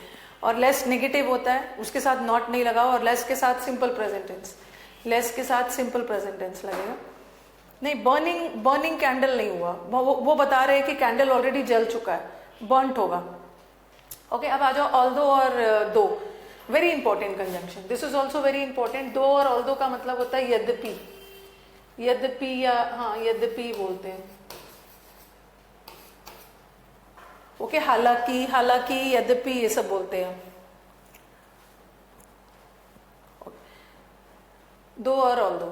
और लेस नेगेटिव होता है, उसके साथ नॉट नहीं लगाओ, और लेस के साथ सिंपल प्रेजेंट टेंस, लेस के साथ सिंपल प्रेजेंट टेंस लगेगा। नहीं, बर्निंग कैंडल नहीं हुआ, वो बता रहे हैं कि कैंडल ऑलरेडी जल चुका है, बर्न्ट होगा। ओके, अब आ जाओ ऑल्दो और दो। Very important conjunction, this is also very important. दो और ऑल्दो का मतलब होता है यद्यपि, यद्यपि या हाँ यद्यपि बोलते हैं। ओके, हालांकि, यद्यपि, ये सब बोलते हैं। दो और ऑल्दो,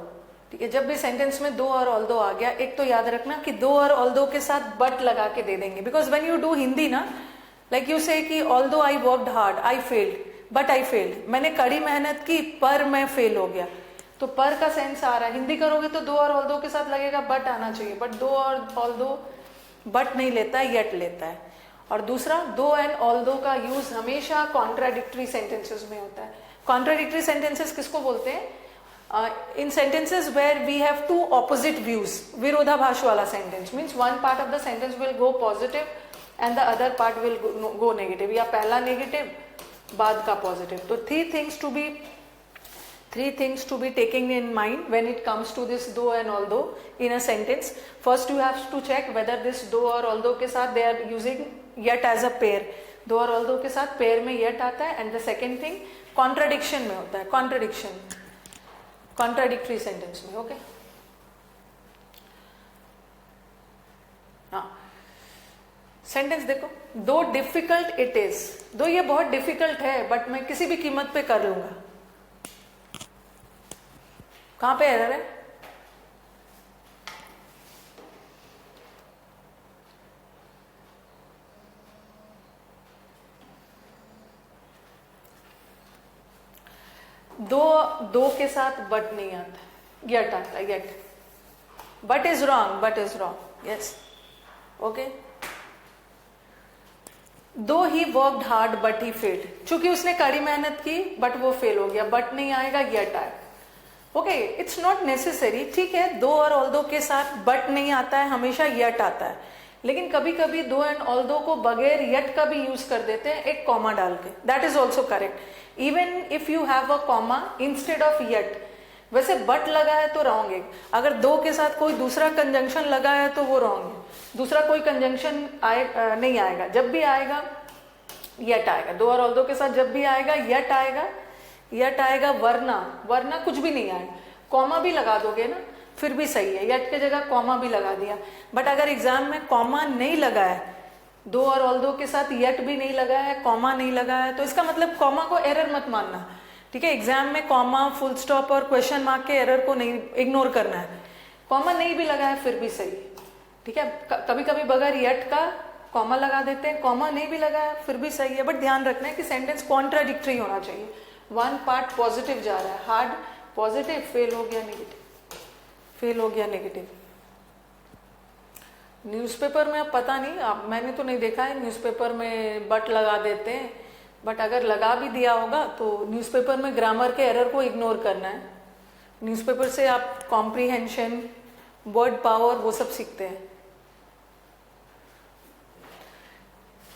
ठीक है। जब भी सेंटेंस में दो और ऑल्दो आ गया, एक तो याद रखना कि दो और ऑल्दो के साथ बट लगा के दे देंगे, because when you do Hindi ना, लाइक यू से कि although I worked hard, I failed, but I failed, मैंने कड़ी मेहनत की पर मैं फेल हो गया, तो पर का सेंस आ रहा है। हिंदी करोगे तो दो और ऑल्दो के साथ लगेगा बट आना चाहिए, बट दो और ऑल्दो बट नहीं लेता है, येट लेता है। और दूसरा, दो एंड ऑल्दो का यूज हमेशा कॉन्ट्राडिक्टरी सेंटेंसेस में होता है। कॉन्ट्राडिक्टरी सेंटेंसेस किसको बोलते हैं? in sentences where we have two opposite views, virodhabhash wala sentence means one part of the sentence will go positive and the other part will go negative, या पहला negative बाद का positive. तो three things to be taken in mind when it comes to this though and although in a sentence. First you have to check whether this though और although के साथ they are using yet as a pair. though और although के साथ pair में yet आता है, and the second thing contradiction में होता है, contradictory sentence में. ओके हाँ, सेंटेंस देखो, दो डिफिकल्ट इट इज, दो ये बहुत डिफिकल्ट है बट मैं किसी भी कीमत पे कर लूंगा. कहां पे एरर है? दो के साथ बट नहीं आता, येट आता है, yet. But is wrong, yes. Okay, though he worked hard but he failed, चूंकि उसने कड़ी मेहनत की बट वो फेल हो गया, बट नहीं आएगा, येट आएगा. ओके, इट्स नॉट नेसेसरी, ठीक है. दो और ऑल्दो के साथ बट नहीं आता है, हमेशा येट आता है. लेकिन कभी कभी दो एंड ऑल्दो को बगैर येट का भी यूज कर देते हैं, एक कॉमा डाल के. That is also correct. Even if you have a comma instead of yet. वैसे बट लगा है तो रॉन्ग है. अगर दो के साथ कोई दूसरा कंजंक्शन लगा है तो वो रॉन्ग है. दूसरा कोई कंजंक्शन नहीं आएगा. जब भी आएगा येट आएगा. दो और ऑल्दो के साथ जब भी आएगा येट आएगा, वरना कुछ भी नहीं आएगा. कॉमा भी लगा दोगे ना फिर भी सही है, येट के जगह कॉमा भी लगा दिया. बट अगर एग्जाम में कॉमा नहीं लगा है, दो और ऑल्दो के साथ येट भी नहीं लगा है, कॉमा नहीं लगा है, तो इसका मतलब कॉमा को एरर मत मानना. ठीक है, एग्जाम में कॉमा, फुल स्टॉप और क्वेश्चन मार्क के एरर को नहीं इग्नोर करना है. कॉमा नहीं भी लगा है फिर भी सही. ठीक है, कभी कभी बगैर येट का कॉमा लगा देते हैं, कॉमा नहीं भी लगा है फिर भी सही है. बट ध्यान रखना है कि सेंटेंस कॉन्ट्राडिक्टरी होना चाहिए. वन पार्ट पॉजिटिव जा रहा है, हार्ड पॉजिटिव, फेल हो गया नेगेटिव. न्यूज़पेपर में अब पता नहीं, अब मैंने तो नहीं देखा है न्यूज़पेपर में बट लगा देते हैं. बट अगर लगा भी दिया होगा तो न्यूज़पेपर में ग्रामर के एरर को इग्नोर करना है. न्यूज़पेपर से आप कॉम्प्रीहेंशन, वर्ड पावर, वो सब सीखते हैं.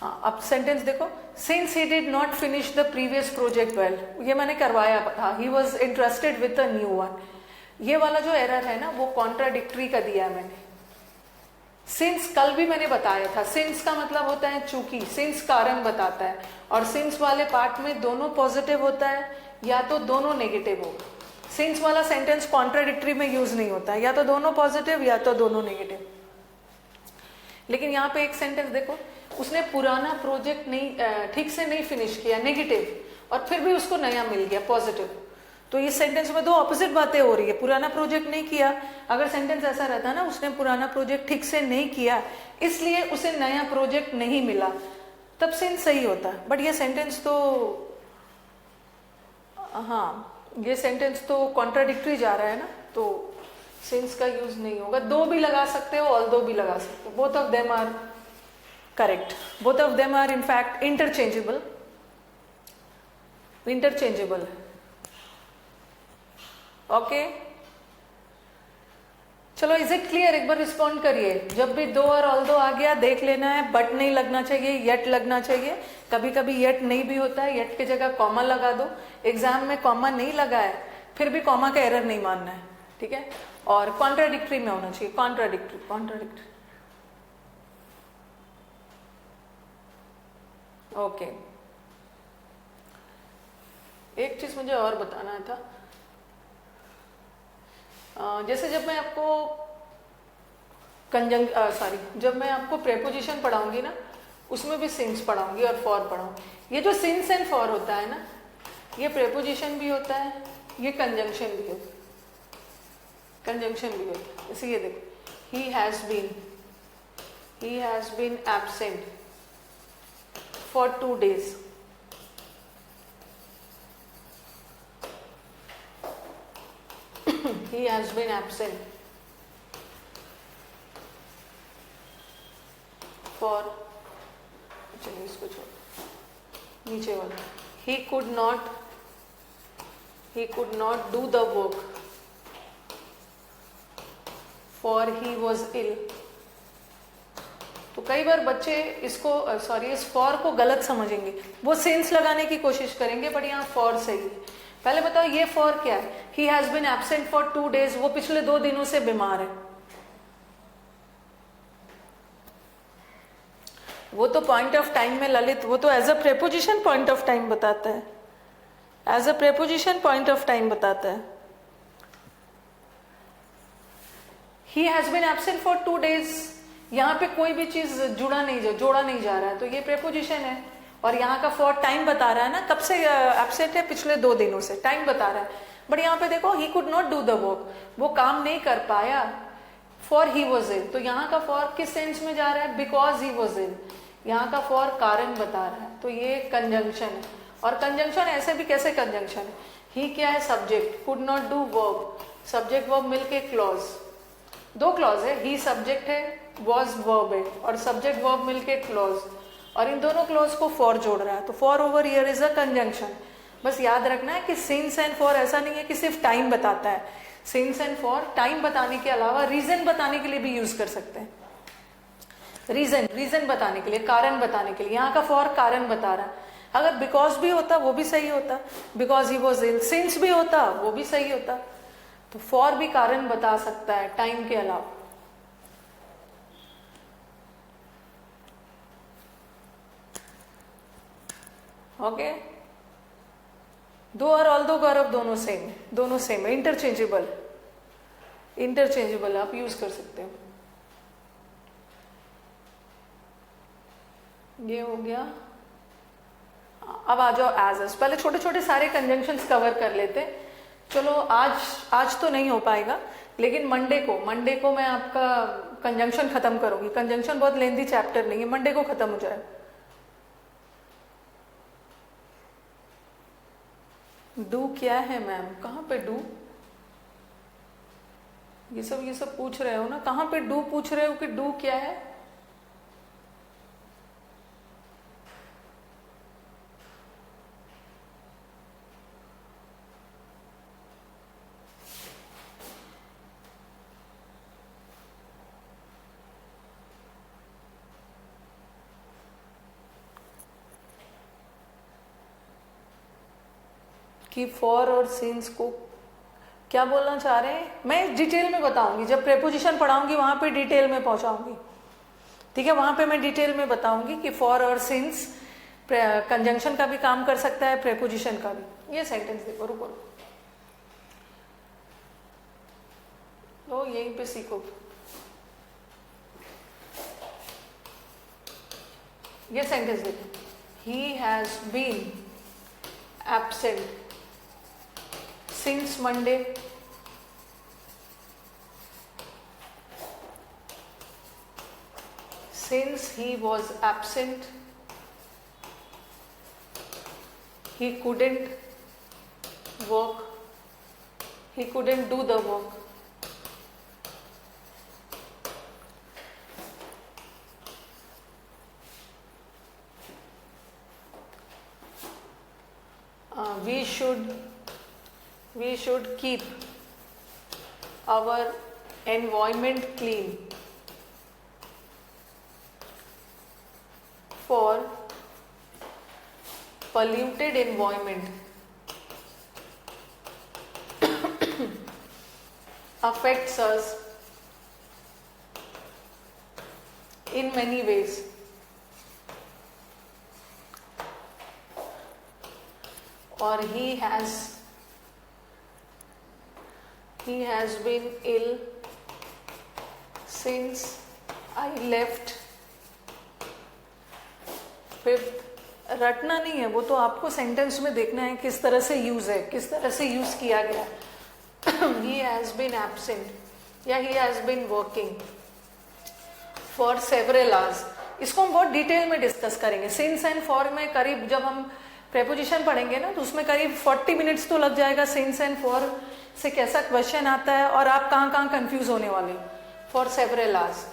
हाँ, अब सेंटेंस देखो, since he did not finish the previous project well. ये मैंने करवाया था, he was interested with a new one. ये वाला जो एरर है ना वो कॉन्ट्राडिक्टरी का दिया है मैंने. सिंस कल भी मैंने बताया था, सिंस का मतलब होता है चूंकि, सिंस कारण बताता है, और सिंस वाले पार्ट में दोनों पॉजिटिव होता है या तो दोनों नेगेटिव होगा. सिंस वाला सेंटेंस कॉन्ट्राडिक्टरी में यूज नहीं होता है, या तो दोनों पॉजिटिव या तो दोनों नेगेटिव. लेकिन यहाँ पे एक सेंटेंस देखो, उसने पुराना प्रोजेक्ट नहीं ठीक से नहीं फिनिश किया, नेगेटिव, और फिर भी उसको नया मिल गया, पॉजिटिव. तो इस सेंटेंस में दो ऑपोजिट बातें हो रही है. पुराना प्रोजेक्ट नहीं किया, अगर सेंटेंस ऐसा रहता ना, उसने पुराना प्रोजेक्ट ठीक से नहीं किया इसलिए उसे नया प्रोजेक्ट नहीं मिला, तब सेंस सही होता. बट ये सेंटेंस तो, हाँ, ये सेंटेंस तो कॉन्ट्राडिक्टरी जा रहा है ना, तो सिंस का यूज नहीं होगा. दो भी लगा सकते हो, ऑल्दो भी लगा सकते हो. Both of them are correct. Both of them are in fact interchangeable. Okay, चलो, इज इट क्लियर? एक बार रिस्पॉन्ड करिए. जब भी दो और ऑल्दो आ गया देख लेना है, बट नहीं लगना चाहिए, येट लगना चाहिए. कभी कभी येट नहीं भी होता है, येट की जगह कॉमा लगा दो. एग्जाम में कॉमा नहीं लगा है फिर भी कॉमा का एरर नहीं मानना है. ठीक है, और कॉन्ट्राडिक्टरी में होना चाहिए. कॉन्ट्राडिक्टरी. ओके, एक चीज मुझे और बताना था. जैसे जब मैं आपको जब मैं आपको प्रेपोजिशन पढ़ाऊंगी ना, उसमें भी सिंस पढ़ाऊंगी और फॉर पढ़ाऊंगी. ये जो सिंस एंड फॉर होता है ना, ये प्रेपोजिशन भी होता है, ये कंजंक्शन भी होता है. इसे ये देखो, he has been absent for 2 days. He has been absent for, चलिए इसको छोड़, नीचे वाला, he could not do the work for he was ill. तो कई बार बच्चे इसको इस फॉर को गलत समझेंगे, वो सिंस लगाने की कोशिश करेंगे, बट यहाँ फॉर सही है। पहले बताओ ये फॉर क्या है? He has been absent for 2 days, वो पिछले 2 दिनों से बीमार है। वो तो पॉइंट ऑफ टाइम में ललित, वो तो as a preposition point of time बताता है, as a preposition point of time बताता है। He has been absent for 2 days, यहाँ पे कोई भी चीज जोड़ा नहीं जा रहा है, तो ये प्रेपोजिशन है। और यहाँ का फॉर टाइम बता रहा है ना, कब से एब्सेंट है? पिछले 2 दिनों से, टाइम बता रहा है। बट यहाँ पे देखो ही could not do the work, वो काम नहीं कर पाया। फॉर ही वॉज इल, तो यहाँ का फॉर किस सेंस में जा रहा है? Because he was ill. यहाँ का फॉर कारण बता रहा है, तो ये कंजंक्शन है। और कंजंक्शन ऐसे भी कैसे कंजंक्शन है? ही क्या है? Subject, could not do verb, subject verb मिलके क्लॉज, 2 क्लॉज है, ही सब्जेक्ट है, वॉज वर्ब है, और सब्जेक्ट वर्ब मिलके क्लॉज, और इन दोनों क्लॉज को फॉर जोड़ रहा है, तो for over here is a conjunction. बस याद रखना है कि सिंस एंड फॉर ऐसा नहीं है कि सिर्फ टाइम बताता है। सिंस एंड फॉर टाइम बताने के अलावा रीजन बताने के लिए भी यूज कर सकते हैं। रीजन बताने के लिए, कारण बताने के लिए। यहाँ का फॉर कारण बता रहा है। अगर बिकॉज भी होता वो भी सही होता, because he was ill. Since भी होता वो भी सही होता। तो फॉर भी कारण बता सकता है टाइम के अलावा। ओके, दो और ऑल दो गौरव दोनों सेम है, इंटरचेंजेबल आप यूज कर सकते हो। ये हो गया। अब आ जाओ एज एस। पहले छोटे छोटे सारे कंजंक्शंस कवर कर लेते। चलो आज तो नहीं हो पाएगा, लेकिन मंडे को मैं आपका कंजंक्शन खत्म करूंगी। कंजंक्शन बहुत लेंदी चैप्टर नहीं है, मंडे को खत्म हो जाए। डू क्या है मैम? कहाँ पे डू? ये सब पूछ रहे हो ना, कहाँ पे डू पूछ रहे हो कि डू क्या है? कि फॉर और सिंस को क्या बोलना चाह रहे हैं, मैं डिटेल में बताऊंगी। जब प्रेपोजिशन पढ़ाऊंगी वहां पे डिटेल में पहुंचाऊंगी, ठीक है? वहां पे मैं डिटेल में बताऊंगी कि फॉर और सिंस कंजंक्शन का भी काम कर सकता है, प्रेपोजिशन का भी। ये सेंटेंस देखो, रुको लो, यहीं पे सीखो। ये सेंटेंस देखो, he has been absent since Monday, since he was absent, he couldn't work, he couldn't do the work. We should keep our environment clean for polluted environment affects us in many ways. Or he has been ill since I left 5th। रटना नहीं है, वो तो आपको sentence में देखना है किस तरह से यूज है, किस तरह से यूज किया गया। He has been absent या he has been working for several hours। इसको हम बहुत डिटेल में डिस्कस करेंगे। सिंस एंड फॉर में करीब, जब हम प्रेपोजिशन पढ़ेंगे ना, तो उसमें करीब 40 मिनट्स तो लग जाएगा। सिंस एंड फॉर से कैसा क्वेश्चन आता है और आप कहाँ कहाँ कंफ्यूज होने वाले। For several hours.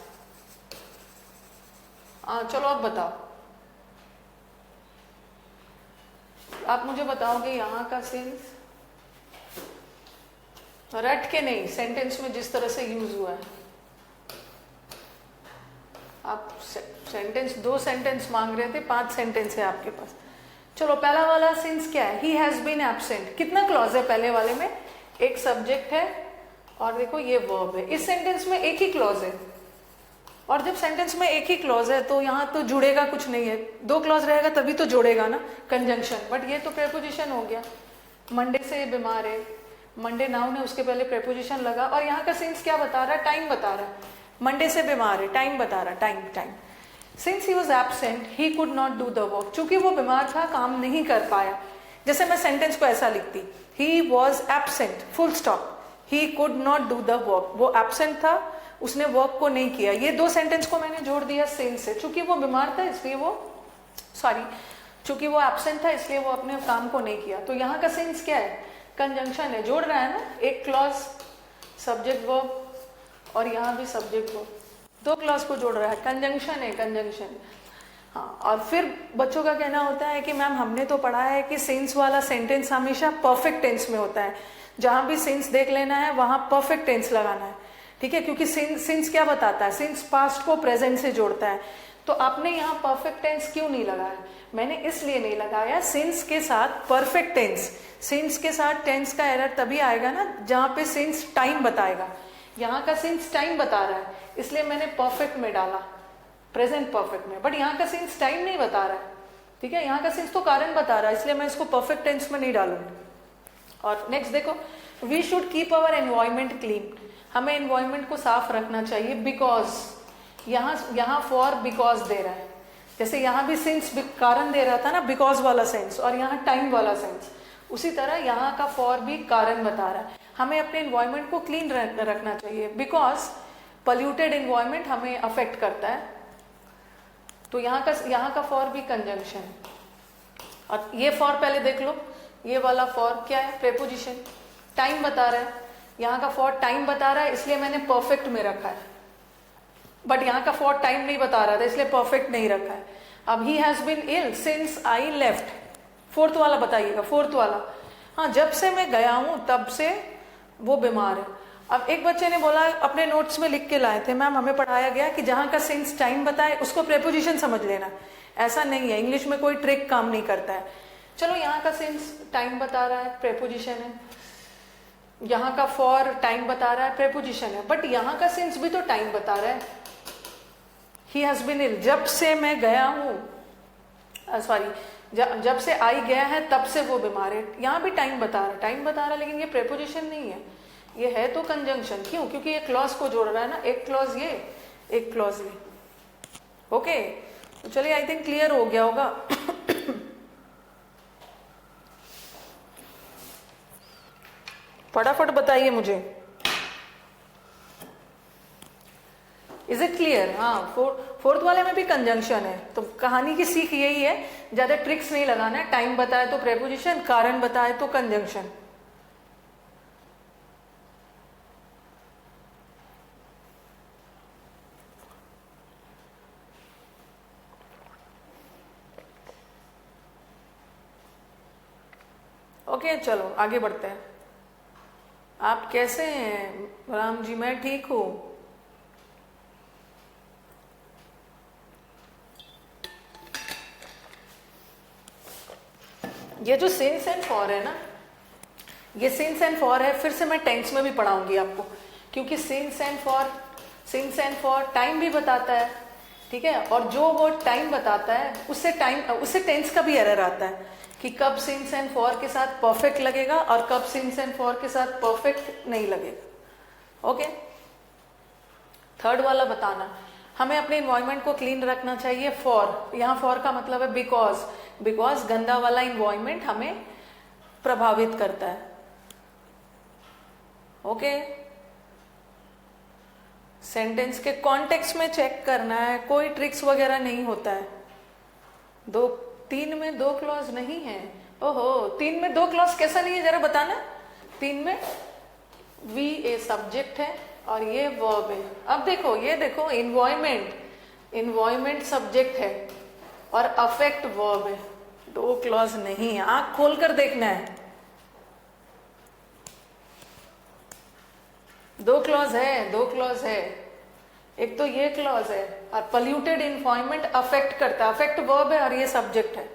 चलो अब बताओ, आप मुझे बताओगे यहाँ का सिंस, रट के नहीं, सेंटेंस में जिस तरह से यूज हुआ है। आप सेंटेंस, 2 सेंटेंस मांग रहे थे, 5 सेंटेंस है आपके पास। चलो पहला वाला सिंस क्या है, ही हैज बीन एब्सेंट। कितना क्लॉज है पहले वाले में, एक सब्जेक्ट है और देखो ये वर्ब है। इस सेंटेंस में एक ही क्लॉज है, और जब सेंटेंस में एक ही क्लॉज है तो यहाँ तो जुड़ेगा कुछ नहीं है, 2 क्लॉज रहेगा तभी तो जोड़ेगा ना, कंजंक्शन। बट ये तो प्रेपोजिशन हो गया। मंडे से बीमार है, मंडे नाउन है, उसके पहले प्रेपोजिशन लगा, और यहाँ का सिंस क्या बता रहा है, टाइम बता रहा है। मंडे से बीमार है, टाइम बता रहा है, time. Since he was absent he could not do the work. चूंकि वो बीमार था, काम नहीं कर पाया। जैसे मैं सेंटेंस को ऐसा लिखती, he was absent full stop, he could not do the work. वो एबसेंट था, उसने वर्क को नहीं किया। ये 2 सेंटेंस को मैंने जोड़ दिया सिंस से। चूंकि वो बीमार था इसलिए वो चूंकि वो एबसेंट था इसलिए वो अपने काम को नहीं किया। तो यहाँ का सिंस क्या है, कंजंक्शन है, जोड़ रहा है ना, एक क्लॉज सब्जेक्ट वर्ब और यहाँ भी सब्जेक्ट वर्ब, 2 क्लॉज को जोड़ रहा है, कंजंक्शन है, कंजंक्शन। हाँ, और फिर बच्चों का कहना होता है कि मैम हमने तो पढ़ा है कि सिंस वाला सेंटेंस हमेशा परफेक्ट टेंस में होता है, जहां भी सिंस देख लेना है वहां परफेक्ट टेंस लगाना है, ठीक है, क्योंकि सिंस क्या बताता है, सिंस पास्ट को प्रेजेंट से जोड़ता है। तो आपने यहाँ परफेक्ट टेंस क्यों नहीं लगाया, मैंने इसलिए नहीं लगाया, सिंस के साथ परफेक्ट टेंस, सिंस के साथ टेंस का एरर तभी आएगा ना जहाँ पे सिंस टाइम बताएगा। यहाँ का सिंस टाइम बता रहा है इसलिए मैंने परफेक्ट में डाला, प्रेजेंट परफेक्ट में, बट यहाँ का सिंस टाइम नहीं बता रहा है, ठीक है, यहाँ का सिंस तो कारण बता रहा है, इसलिए मैं इसको परफेक्ट टेंस में नहीं डालूंगी। और नेक्स्ट देखो, we should keep our environment clean. हमें एनवायरमेंट को साफ रखना चाहिए, बिकॉज यहाँ फॉर बिकॉज दे रहा है, जैसे यहाँ भी सिंस कारण दे रहा था ना, बिकॉज वाला सेंस, और यहाँ टाइम वाला सेंस, उसी तरह यहाँ का फॉर भी कारण बता रहा है। हमें अपने एनवायरमेंट को क्लीन रखना चाहिए, बिकॉज पॉल्यूटेड एनवायरमेंट हमें अफेक्ट करता है। तो यहाँ का फॉर भी कंजंक्शन। और ये फॉर पहले देख लो, ये वाला फॉर क्या है, प्रेपोजिशन, टाइम बता रहा है। यहाँ का फॉर टाइम बता रहा है इसलिए मैंने परफेक्ट में रखा है, बट यहाँ का फॉर टाइम नहीं बता रहा था इसलिए परफेक्ट नहीं रखा है। अब he has been ill since I left, 4th वाला बताइएगा, 4th वाला, हाँ, जब से मैं गया हूं तब से वो बीमार है। अब एक बच्चे ने बोला, अपने नोट्स में लिख के लाए थे, मैम हमें पढ़ाया गया कि जहां का सिंस टाइम बताए उसको प्रेपोजिशन समझ लेना। ऐसा नहीं है, इंग्लिश में कोई ट्रिक काम नहीं करता है। चलो यहाँ का सिंस टाइम बता रहा है, प्रेपोजिशन है, यहाँ का फॉर टाइम बता रहा है, प्रेपोजिशन है, बट यहाँ का सिंस भी तो टाइम बता रहा है। ही हैज बीन इल, जब से मैं गया हूँ, जब से आई गया है तब से वो बीमार है, यहाँ भी टाइम बता रहा है, लेकिन ये प्रेपोजिशन नहीं है, ये है तो कंजंक्शन। क्यों, क्योंकि ये क्लॉज को जोड़ रहा है ना, एक क्लॉज ये, एक क्लॉज ये। ओके, तो चलिए, आई थिंक क्लियर हो गया होगा। फटाफट बताइए मुझे, इज इट क्लियर? हाँ, 4th वाले में भी कंजंक्शन है, तो कहानी की सीख यही है, ज्यादा ट्रिक्स नहीं लगाना है, टाइम बताए तो प्रेपोजिशन, कारण बताए तो कंजंक्शन। ओके, चलो आगे बढ़ते हैं। आप कैसे हैं राम जी? मैं ठीक हूं। ये जो सिंस एंड फॉर है ना, ये सिंस एंड फॉर है, फिर से मैं टेंस में भी पढ़ाऊंगी आपको, क्योंकि सिंस एंड फॉर टाइम भी बताता है, ठीक है, और जो वो टाइम बताता है उससे टेंस का भी एरर आता है कि कब सिंस एंड फॉर के साथ परफेक्ट लगेगा और कब सिंस एंड फॉर के साथ परफेक्ट नहीं लगेगा। ओके, 3rd वाला बताना, हमें अपने एनवायरनमेंट को क्लीन रखना चाहिए। फॉर, यहाँ फॉर का मतलब है बिकॉज गंदा वाला एनवायरनमेंट हमें प्रभावित करता है। ओके, सेंटेंस के कॉन्टेक्स्ट में चेक करना है, कोई ट्रिक्स वगैरह नहीं होता है। 3 में 2 क्लॉज नहीं है, ओहो, 3 में 2 क्लॉज कैसा नहीं है, जरा बताना। 3 में वी ए सब्जेक्ट है और ये वर्ब है। अब देखो, ये देखो, इन्वायरमेंट सब्जेक्ट है और अफेक्ट वर्ब है, 2 क्लॉज नहीं है, आंख खोलकर देखना है। 2 क्लॉज है, 2 क्लॉज है, एक तो ये क्लॉज है और पोल्यूटेड इन्वायरमेंट अफेक्ट करता है, अफेक्ट वर्ब है और ये सब्जेक्ट है,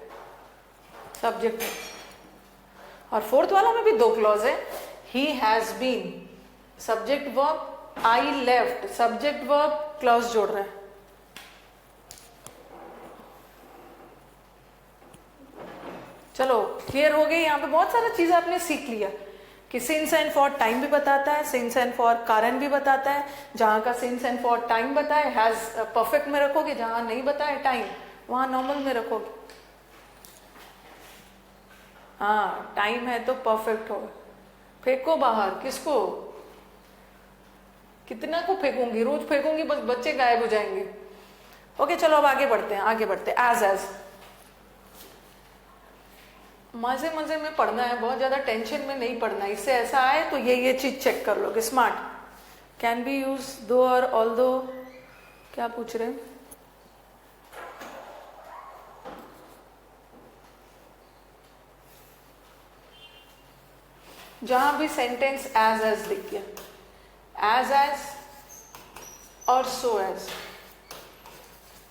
सब्जेक्ट है। और फोर्थ वाला में भी दो क्लॉज है, he has been subject verb, I left subject verb, clause जोड़ रहा है। चलो क्लियर हो गई। यहाँ पे बहुत सारा चीज आपने सीख लिया कि सिंस एंड फॉर टाइम भी बताता है, सिंस एंड फॉर कारण भी बताता है। जहां का सिंस एंड फॉर टाइम बताए हैज परफेक्ट में रखोगे, जहां नहीं बताए टाइम वहां नॉर्मल में रखोगे। हाँ टाइम है तो परफेक्ट होगा। फेंको बाहर, किसको, कितना को फेंकूंगी, रोज फेंकूंगी बस बच्चे गायब हो जाएंगे। ओके चलो अब आगे बढ़ते हैं, आगे बढ़ते हैं। एज मजे मजे में पढ़ना है, बहुत ज्यादा टेंशन में नहीं पढ़ना है। इससे ऐसा आए तो ये चीज चेक कर लोगे। स्मार्ट कैन बी यूज दो और ऑल दो, क्या पूछ रहे हैं? जहां भी सेंटेंस एज दिख गया, एज और सो एज।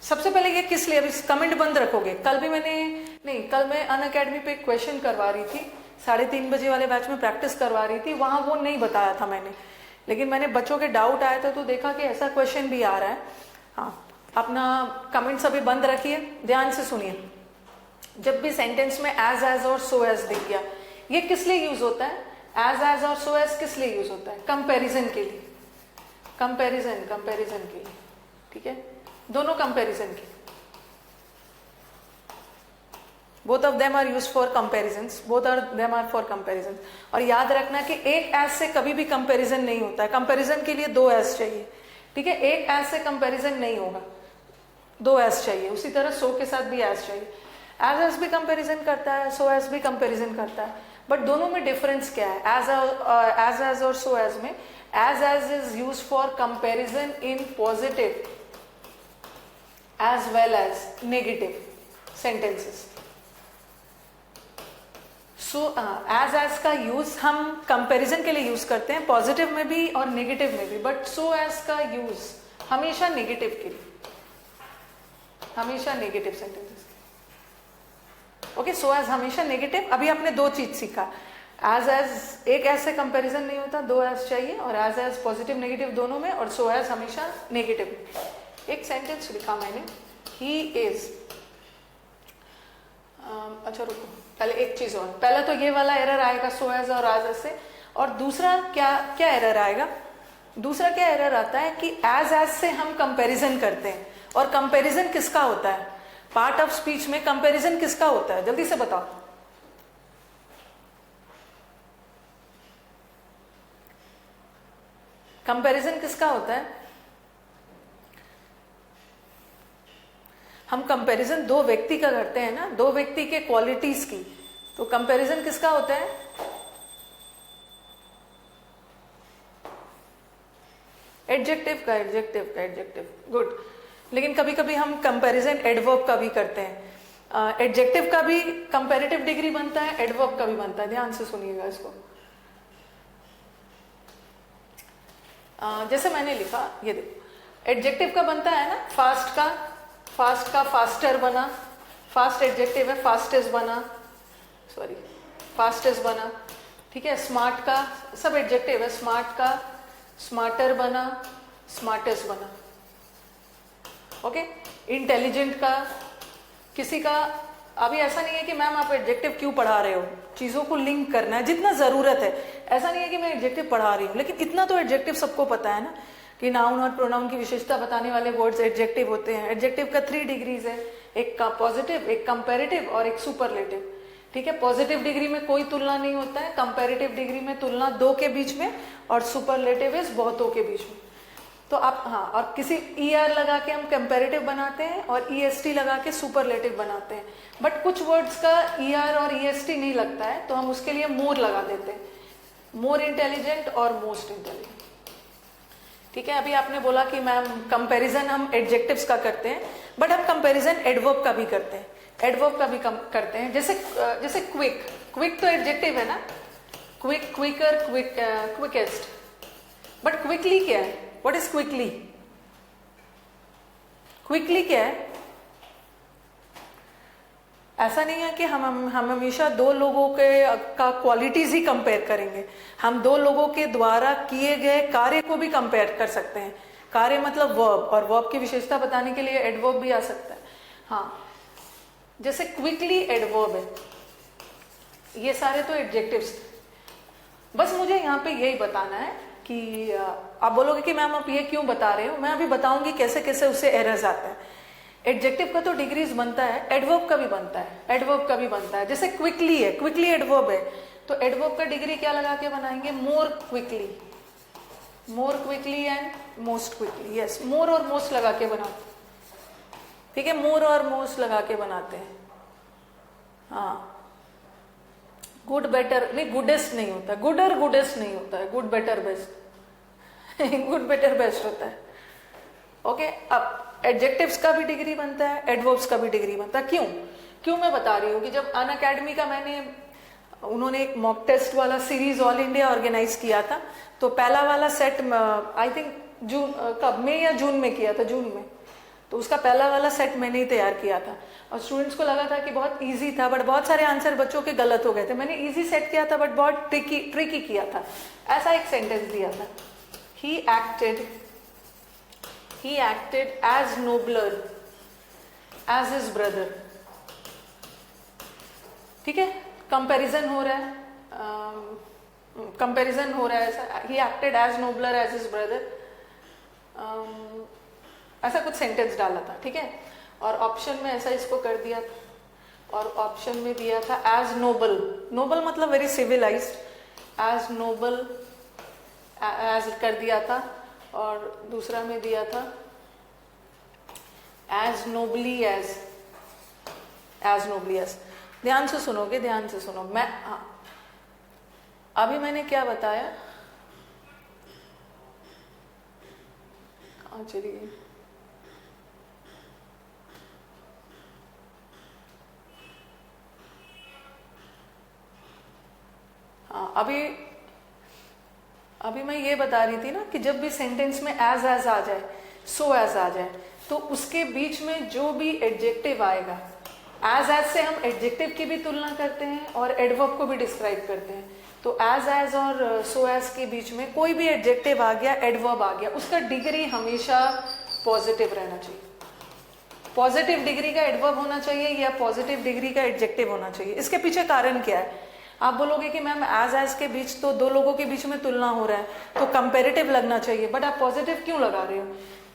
सबसे पहले ये किस लिए, अभी कमेंट बंद रखोगे। कल भी मैंने नहीं, कल मैं अन अकेडमी पे क्वेश्चन करवा रही थी, 3:30 बजे वाले बैच में प्रैक्टिस करवा रही थी, वहां वो नहीं बताया था मैंने, लेकिन मैंने बच्चों के डाउट आया था तो देखा कि ऐसा क्वेश्चन भी आ रहा है। हाँ अपना कमेंट्स अभी बंद रखिए, ध्यान से सुनिए। जब भी सेंटेंस में एज और सो एज दिख गया, ये किस लिए यूज होता है? एज और सो एज किस लिए यूज होता है? कंपैरिजन के लिए, कंपैरिजन के लिए, ठीक है, दोनों कंपैरिजन के। Both of them are use for comparisons, both are them are for comparison. और याद रखना कि एक एज से कभी भी कंपैरिजन नहीं होता है, कंपैरिजन के लिए दो एज चाहिए, ठीक है। एक एज से कंपैरिजन नहीं होगा, दो एज चाहिए। उसी तरह सो के साथ भी एज चाहिए। एज भी कंपैरिजन करता है, सो एज भी कंपैरिजन करता है, बट दोनों में डिफरेंस क्या है? एज और सो एज में as is use for comparison in positive as well as negative sentences. So as का यूज हम कंपैरिजन के लिए यूज करते हैं, पॉजिटिव में भी और नेगेटिव में भी, बट सो एज का यूज हमेशा नेगेटिव के लिए, हमेशा negative sentences. Okay, so as हमेशा नेगेटिव। अभी आपने दो चीज सीखा, एज एक एज से कंपैरिजन नहीं होता, दो एज चाहिए, और एज पॉजिटिव नेगेटिव दोनों में, और सो एज हमेशा नेगेटिव। एक सेंटेंस लिखा मैंने, ही इज, अच्छा रुको, पहले एक चीज और, पहले तो ये वाला एरर आएगा सो एज और एज से, और दूसरा क्या एरर आएगा? दूसरा क्या एरर आता है कि एज से हम कंपैरिजन करते हैं, और कंपैरिजन किसका होता है? पार्ट ऑफ स्पीच में कंपैरिजन किसका होता है? जल्दी से बताओ। कंपैरिजन किसका होता है? हम कंपैरिजन दो व्यक्ति का करते हैं ना, दो व्यक्ति के क्वालिटीज की, तो कंपैरिजन किसका होता है? एडजेक्टिव का, एडजेक्टिव। गुड। लेकिन कभी कभी हम कंपैरिजन एडवर्ब का भी करते हैं। एडजेक्टिव का भी कंपैरेटिव डिग्री बनता है, एडवर्ब का भी बनता है, ध्यान से सुनिएगा इसको। जैसे मैंने लिखा, ये देखो, एडजेक्टिव का बनता है ना, फास्ट का फास्टर बना, फास्ट एडजेक्टिव है, फास्टेस्ट बना, सॉरी फास्टेस्ट बना, ठीक है। स्मार्ट का सब एडजेक्टिव है, स्मार्ट का स्मार्टर बना, स्मार्टेस्ट बना, ओके। इंटेलिजेंट का, किसी का, अभी ऐसा नहीं है कि मैम आप एडजेक्टिव क्यों पढ़ा रहे हो, चीजों को लिंक करना है जितना जरूरत है। ऐसा नहीं है कि मैं एडजेक्टिव पढ़ा रही हूँ, लेकिन इतना तो एडजेक्टिव सबको पता है ना कि नाउन और प्रोनाउन की विशेषता बताने वाले वर्ड्स एडजेक्टिव होते हैं। एडजेक्टिव का 3 डिग्रीज है, एक का पॉजिटिव, एक कंपैरेटिव और एक सुपरलेटिव, ठीक है। पॉजिटिव डिग्री में कोई तुलना नहीं होता है, कंपैरेटिव डिग्री में तुलना दो के बीच में, और सुपरलेटिव इज बहुतों के बीच में। तो आप, हाँ, और किसी ER लगा के हम कंपैरेटिव बनाते हैं और EST लगा के सुपरलेटिव बनाते हैं, बट कुछ वर्ड्स का ER और EST नहीं लगता है, तो हम उसके लिए मोर लगा देते हैं, मोर इंटेलिजेंट और मोस्ट इंटेलिजेंट, ठीक है। अभी आपने बोला कि मैम कंपैरिजन हम एडजेक्टिव्स का करते हैं, बट हम कंपैरिजन एडवर्ब का भी करते हैं, एडवर्ब का भी करते हैं। जैसे क्विक तो एडजेक्टिव है ना, quick, quicker, quickest, but quickly क्या है? What is quickly? क्विकली क्या है, ऐसा नहीं है कि हम हमेशा दो लोगों के का क्वालिटीज ही कंपेयर करेंगे, हम दो लोगों के द्वारा किए गए कार्य को भी कंपेयर कर सकते हैं। कार्य मतलब वर्ब, और वर्ब की विशेषता बताने के लिए एडवर्ब भी आ सकता है। हाँ, जैसे क्विकली एडवर्ब है, ये सारे तो एडजेक्टिव्स। बस मुझे यहाँ पे यही बताना है कि आप बोलोगे कि मैम आप ये क्यों बता रहे हो, मैं अभी बताऊंगी कैसे कैसे उससे एरर्स आता है। एडजेक्टिव का तो डिग्रीज बनता है, एडवर्ब का भी बनता है, एडवर्ब का भी बनता है। जैसे क्विकली है, क्विकली एडवर्ब है, तो एडवर्ब का डिग्री क्या लगा के बनाएंगे, more quickly, more quickly and most quickly. Yes, more और मोस्ट लगा के बनाते, ठीक है, मोर और मोस्ट लगा के बनाते हैं। हाँ, गुड बेटर नहीं, गुडेस्ट नहीं होता, गुड और गुडेस्ट नहीं होता है, good better best good better best होता है। ओके, अब एडजेक्टिव्स का भी डिग्री बनता है, एडवर्ब्स का भी डिग्री बनता है। क्यों मैं बता रही हूँ कि जब अनअकैडमी का उन्होंने एक मॉक टेस्ट वाला सीरीज ऑल इंडिया ऑर्गेनाइज किया था, तो पहला वाला सेट आई थिंक जून, कब, मई या जून में किया था, जून में, तो उसका पहला वाला सेट मैंने ही तैयार किया था। और स्टूडेंट्स को लगा था कि बहुत इजी था, बट बहुत सारे आंसर बच्चों के गलत हो गए थे। मैंने इजी सेट किया था बट बहुत ट्रिकी किया था। ऐसा एक सेंटेंस दिया था, he acted as nobler as his brother। ठीक है, कंपैरिजन हो रहा है, कंपैरिजन हो रहा है ऐसा, he acted as nobler as his brother, ऐसा कुछ सेंटेंस डाला था। ठीक है, और ऑप्शन में ऐसा इसको कर दिया था, और ऑप्शन में दिया था एज नोबल, नोबल मतलब very civilized, as noble as कर दिया था, और दूसरा में दिया था as nobly as, as nobly as. ध्यान से सुनोगे, ध्यान से सुनो। मैं अभी मैंने क्या बताया, कहाँ चली गई, हाँ, अभी मैं ये बता रही थी ना कि जब भी सेंटेंस में एज आ जाए, सो एज आ जाए, तो उसके बीच में जो भी एडजेक्टिव आएगा, एज से हम एडजेक्टिव की भी तुलना करते हैं और एडवर्ब को भी डिस्क्राइब करते हैं। तो एज और सो एज के बीच में कोई भी एडजेक्टिव आ गया, एडवर्ब आ गया, उसका डिग्री हमेशा पॉजिटिव रहना चाहिए। पॉजिटिव डिग्री का एडवर्ब होना चाहिए या पॉजिटिव डिग्री का एडजेक्टिव होना चाहिए। इसके पीछे कारण क्या है? आप बोलोगे कि मैम एज के बीच तो दो लोगों के बीच में तुलना हो रहा है, तो कंपेरेटिव लगना चाहिए, बट आप पॉजिटिव क्यों लगा रहे हो?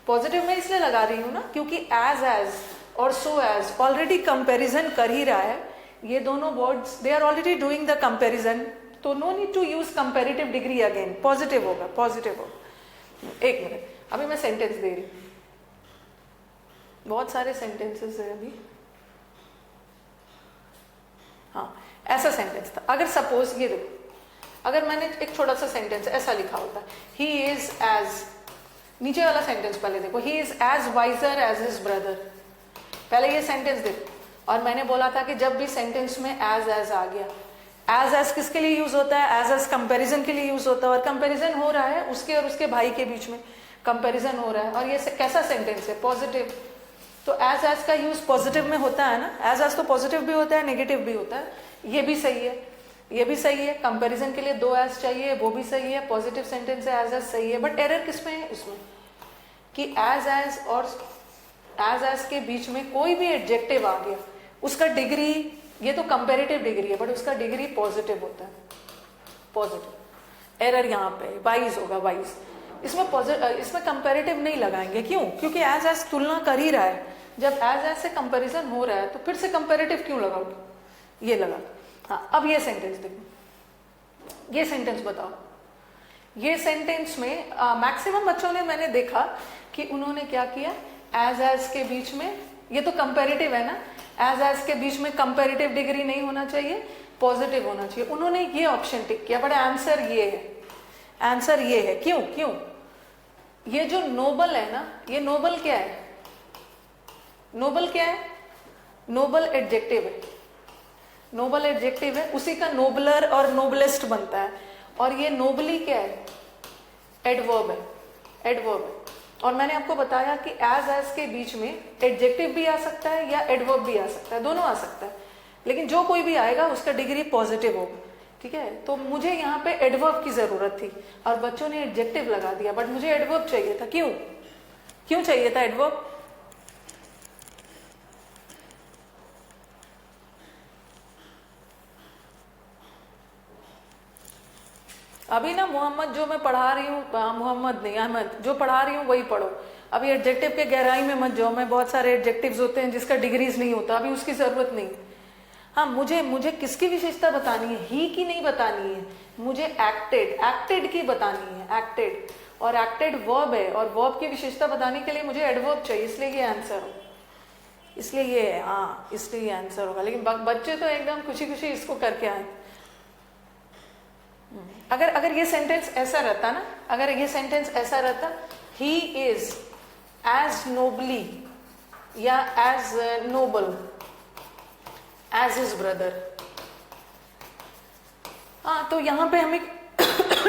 पॉजिटिव मैं इसलिए लगा रही हूँ ना क्योंकि एज और सो एज ऑलरेडी कंपैरिजन कर ही रहा है। ये दोनों words they are already doing the comparison, तो no need to use comparative degree again. Positive होगा, पॉजिटिव होगा। एक मिनट, अभी मैं सेंटेंस दे रही हूँ, बहुत सारे सेंटेंसेस है अभी। हाँ, ऐसा सेंटेंस था। अगर सपोज ये देखो, अगर मैंने एक छोटा सा सेंटेंस ऐसा लिखा होता, ही इज एज, नीचे वाला सेंटेंस पहले देखो, he is as wiser as his brother. पहले ये सेंटेंस देखो, और मैंने बोला था कि जब भी सेंटेंस में एज आ गया, एज किसके लिए यूज होता है? एज कंपैरिजन के लिए यूज होता है, और कंपैरिजन हो रहा है उसके और उसके भाई के बीच में कंपैरिजन हो रहा है, और ये कैसा सेंटेंस है? पॉजिटिव। तो एज का यूज पॉजिटिव में होता है ना, एज तो पॉजिटिव भी होता है, नेगेटिव भी होता है। ये भी सही है, ये भी सही है। कंपैरिजन के लिए दो एज चाहिए, वो भी सही है। पॉजिटिव सेंटेंस है, एज सही है। बट एरर किसमें है? इसमें कि एज और एज के बीच में कोई भी एडजेक्टिव आ गया, उसका डिग्री, ये तो कंपैरेटिव डिग्री है, बट उसका डिग्री पॉजिटिव होता है, पॉजिटिव। एरर यहाँ पे वाइज होगा, वाइज। इसमें कंपैरेटिव नहीं लगाएंगे। क्यों? क्योंकि एज तुलना कर ही रहा है। जब एज से कंपैरिजन हो रहा है तो फिर से कंपैरेटिव क्यों लगाओगे? ये लगा। हाँ, अब ये सेंटेंस देखो, ये सेंटेंस बताओ। ये सेंटेंस में मैक्सिमम बच्चों ने, मैंने देखा कि उन्होंने क्या किया, एज के बीच में, ये तो कंपैरेटिव है ना, एज के बीच में कंपैरेटिव डिग्री नहीं होना चाहिए, पॉजिटिव होना चाहिए। उन्होंने ये ऑप्शन टिक किया, बट आंसर ये है, आंसर ये है। क्यों? ये जो नोबल है ना, ये नोबल क्या है? नोबल क्या है? नोबल एडजेक्टिव है, नोबल एडजेक्टिव है, उसी का नोबलर और नोबलेस्ट बनता है। और ये नोबली क्या है? एडवर्ब है, एडवर्ब है। और मैंने आपको बताया कि एज के बीच में एडजेक्टिव भी आ सकता है या एडवर्ब भी आ सकता है, दोनों आ सकता है, लेकिन जो कोई भी आएगा उसका डिग्री पॉजिटिव होगा, ठीक है। तो मुझे यहाँ पे एडवर्ब की जरूरत थी और बच्चों ने एडजेक्टिव लगा दिया, बट मुझे एडवर्ब चाहिए था। क्यों चाहिए था एडवर्ब? अभी ना मोहम्मद जो मैं पढ़ा रही हूँ, मोहम्मद नहीं अहमद जो पढ़ा रही हूँ वही पढ़ो। अभी एडजेक्टिव के गहराई में मत जाओ, मैं बहुत सारे एडजेक्टिव्स होते हैं जिसका डिग्रीज नहीं होता, अभी उसकी जरूरत नहीं। हाँ, मुझे किसकी विशेषता बतानी है? ही की नहीं बतानी है, मुझे एक्टेड की बतानी है, एक्टेड। और एक्टेड वर्ब है और वर्ब की विशेषता बताने के लिए मुझे एडवर्ब चाहिए, इसलिए ये आंसर हो, इसलिए ये है, हाँ इसलिए ये आंसर होगा। लेकिन बच्चे तो एकदम खुशी खुशी इसको करके आए। अगर ये सेंटेंस ऐसा रहता ना, अगर ये सेंटेंस ऐसा रहता, ही इज एज नोबली या as noble as his brother, हाँ तो यहाँ पे हमें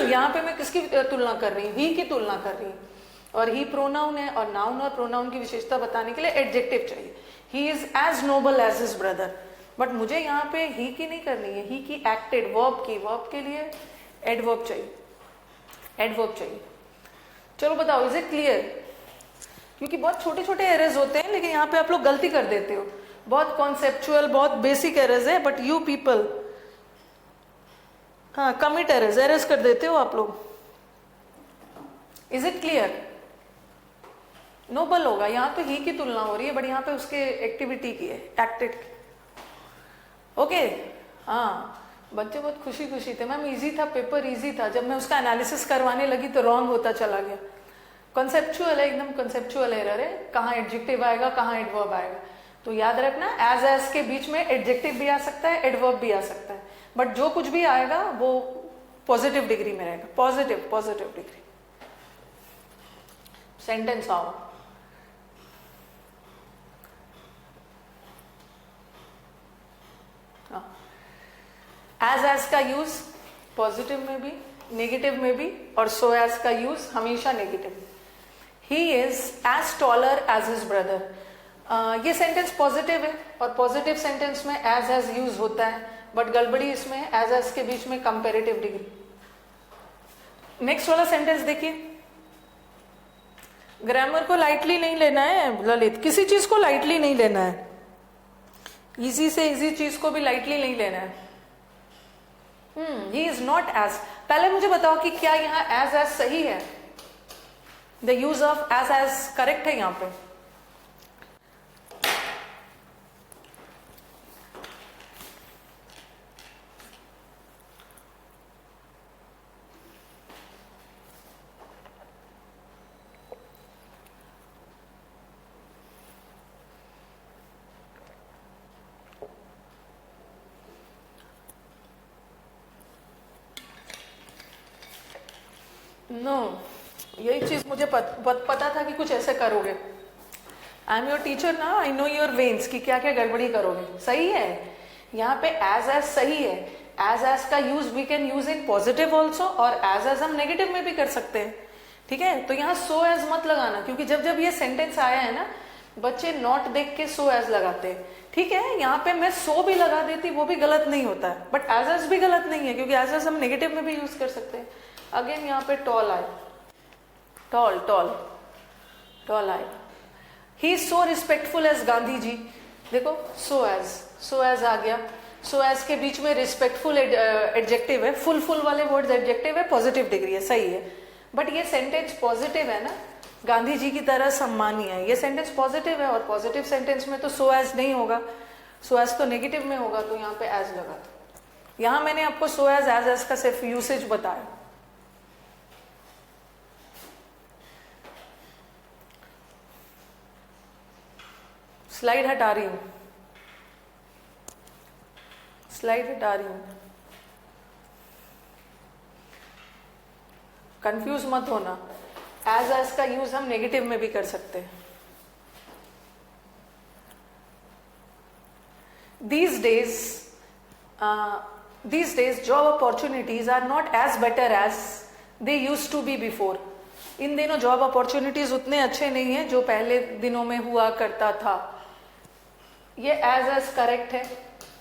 यहाँ पे मैं किसकी तुलना कर रही हूँ? ही की तुलना कर रही हूँ, और ही प्रोनाउन है और नाउन और प्रोनाउन की विशेषता बताने के लिए एडजेक्टिव चाहिए। He is as noble as his brother, but मुझे यहाँ पे ही की नहीं करनी है, ही की एक्टेड वर्ब के लिए एडवर्ब चाहिए। चलो बताओ, इज इट क्लियर? क्योंकि बहुत छोटे छोटे एरर्स होते हैं, लेकिन यहाँ पे आप लोग गलती कर देते हो, बहुत कॉन्सेप्चुअल बहुत बेसिक एरर्स है, बट यू पीपल हाँ कमिट एरर्स कर देते हो आप लोग। Is it clear? नोबल होगा, यहाँ पे ही की तुलना हो रही है, बट यहाँ पे उसके एक्टिविटी की है, एक्टेड। ओके, हाँ बच्चे बहुत खुशी थे, मैम इजी था, पेपर इजी था। जब मैं उसका एनालिसिस करवाने लगी तो रॉन्ग होता चला गया। कॉन्सेप्चुअल है, एकदम कॉन्सेप्चुअल एरर है, कहाँ एडजेक्टिव आएगा कहाँ एडवर्ब आएगा। तो याद रखना, एज के बीच में एडजेक्टिव भी आ सकता है, एडवर्ब भी आ सकता है, बट जो कुछ भी आएगा वो पॉजिटिव डिग्री में रहेगा, पॉजिटिव डिग्री। सेंटेंस आओ, एज का यूज पॉजिटिव में भी नेगेटिव में भी, और सो एज का यूज हमेशा negative. He is as taller as his brother, ये सेंटेंस पॉजिटिव है और पॉजिटिव सेंटेंस में एज यूज होता है, बट गड़बड़ी इसमें एज के बीच में कंपेरेटिव डिग्री। नेक्स्ट वाला सेंटेंस देखिए, ग्रामर को लाइटली नहीं लेना है ललित, किसी चीज को लाइटली नहीं लेना है, इजी से इजी चीज को भी लाइटली नहीं लेना है। ही इज नॉट एज, पहले मुझे बताओ कि क्या यहाँ एज सही है? The use of as correct है यहाँ पे? नो, यही चीज मुझे पता था कि कुछ ऐसे करोगे। आई एम योर टीचर ना, आई नो योर वेन्स कि क्या क्या गड़बड़ी करोगे। सही है, यहाँ पे एज सही है। एज का use we can use in positive also, और एज हम नेगेटिव में भी कर सकते हैं, ठीक है। तो यहाँ सो एज मत लगाना, क्योंकि जब ये सेंटेंस आया है ना, बच्चे नॉट देख के सो एज लगाते हैं, ठीक है। यहाँ पे मैं सो भी लगा देती, वो भी गलत नहीं होता है, बट एज भी गलत नहीं है, क्योंकि एज हम नेगेटिव में भी यूज कर सकते हैं। अगेन यहाँ पे टॉल आए, टॉल आए। He is so respectful as Gandhi ji, देखो सो एज आ गया। सो एज के बीच में रिस्पेक्टफुल एडजेक्टिव है, फुल वाले वर्ड्स एडजेक्टिव है, पॉजिटिव डिग्री है, सही है। बट ये सेंटेंस पॉजिटिव है ना, गांधी जी की तरह सम्मानीय है, ये सेंटेंस पॉजिटिव है, और पॉजिटिव सेंटेंस में तो सो एज नहीं होगा, सो एज तो नेगेटिव में होगा, तो यहाँ पे एज लगा। यहाँ मैंने आपको सो एज का सिर्फ यूसेज बताया। स्लाइड हटा रही हूं, कंफ्यूज मत होना। एज का यूज हम नेगेटिव में भी कर सकते हैं। These days job opportunities are not as better as they used to be before. इन दिनों जॉब अपॉर्चुनिटीज उतने अच्छे नहीं है जो पहले दिनों में हुआ करता था। ये एज करेक्ट है।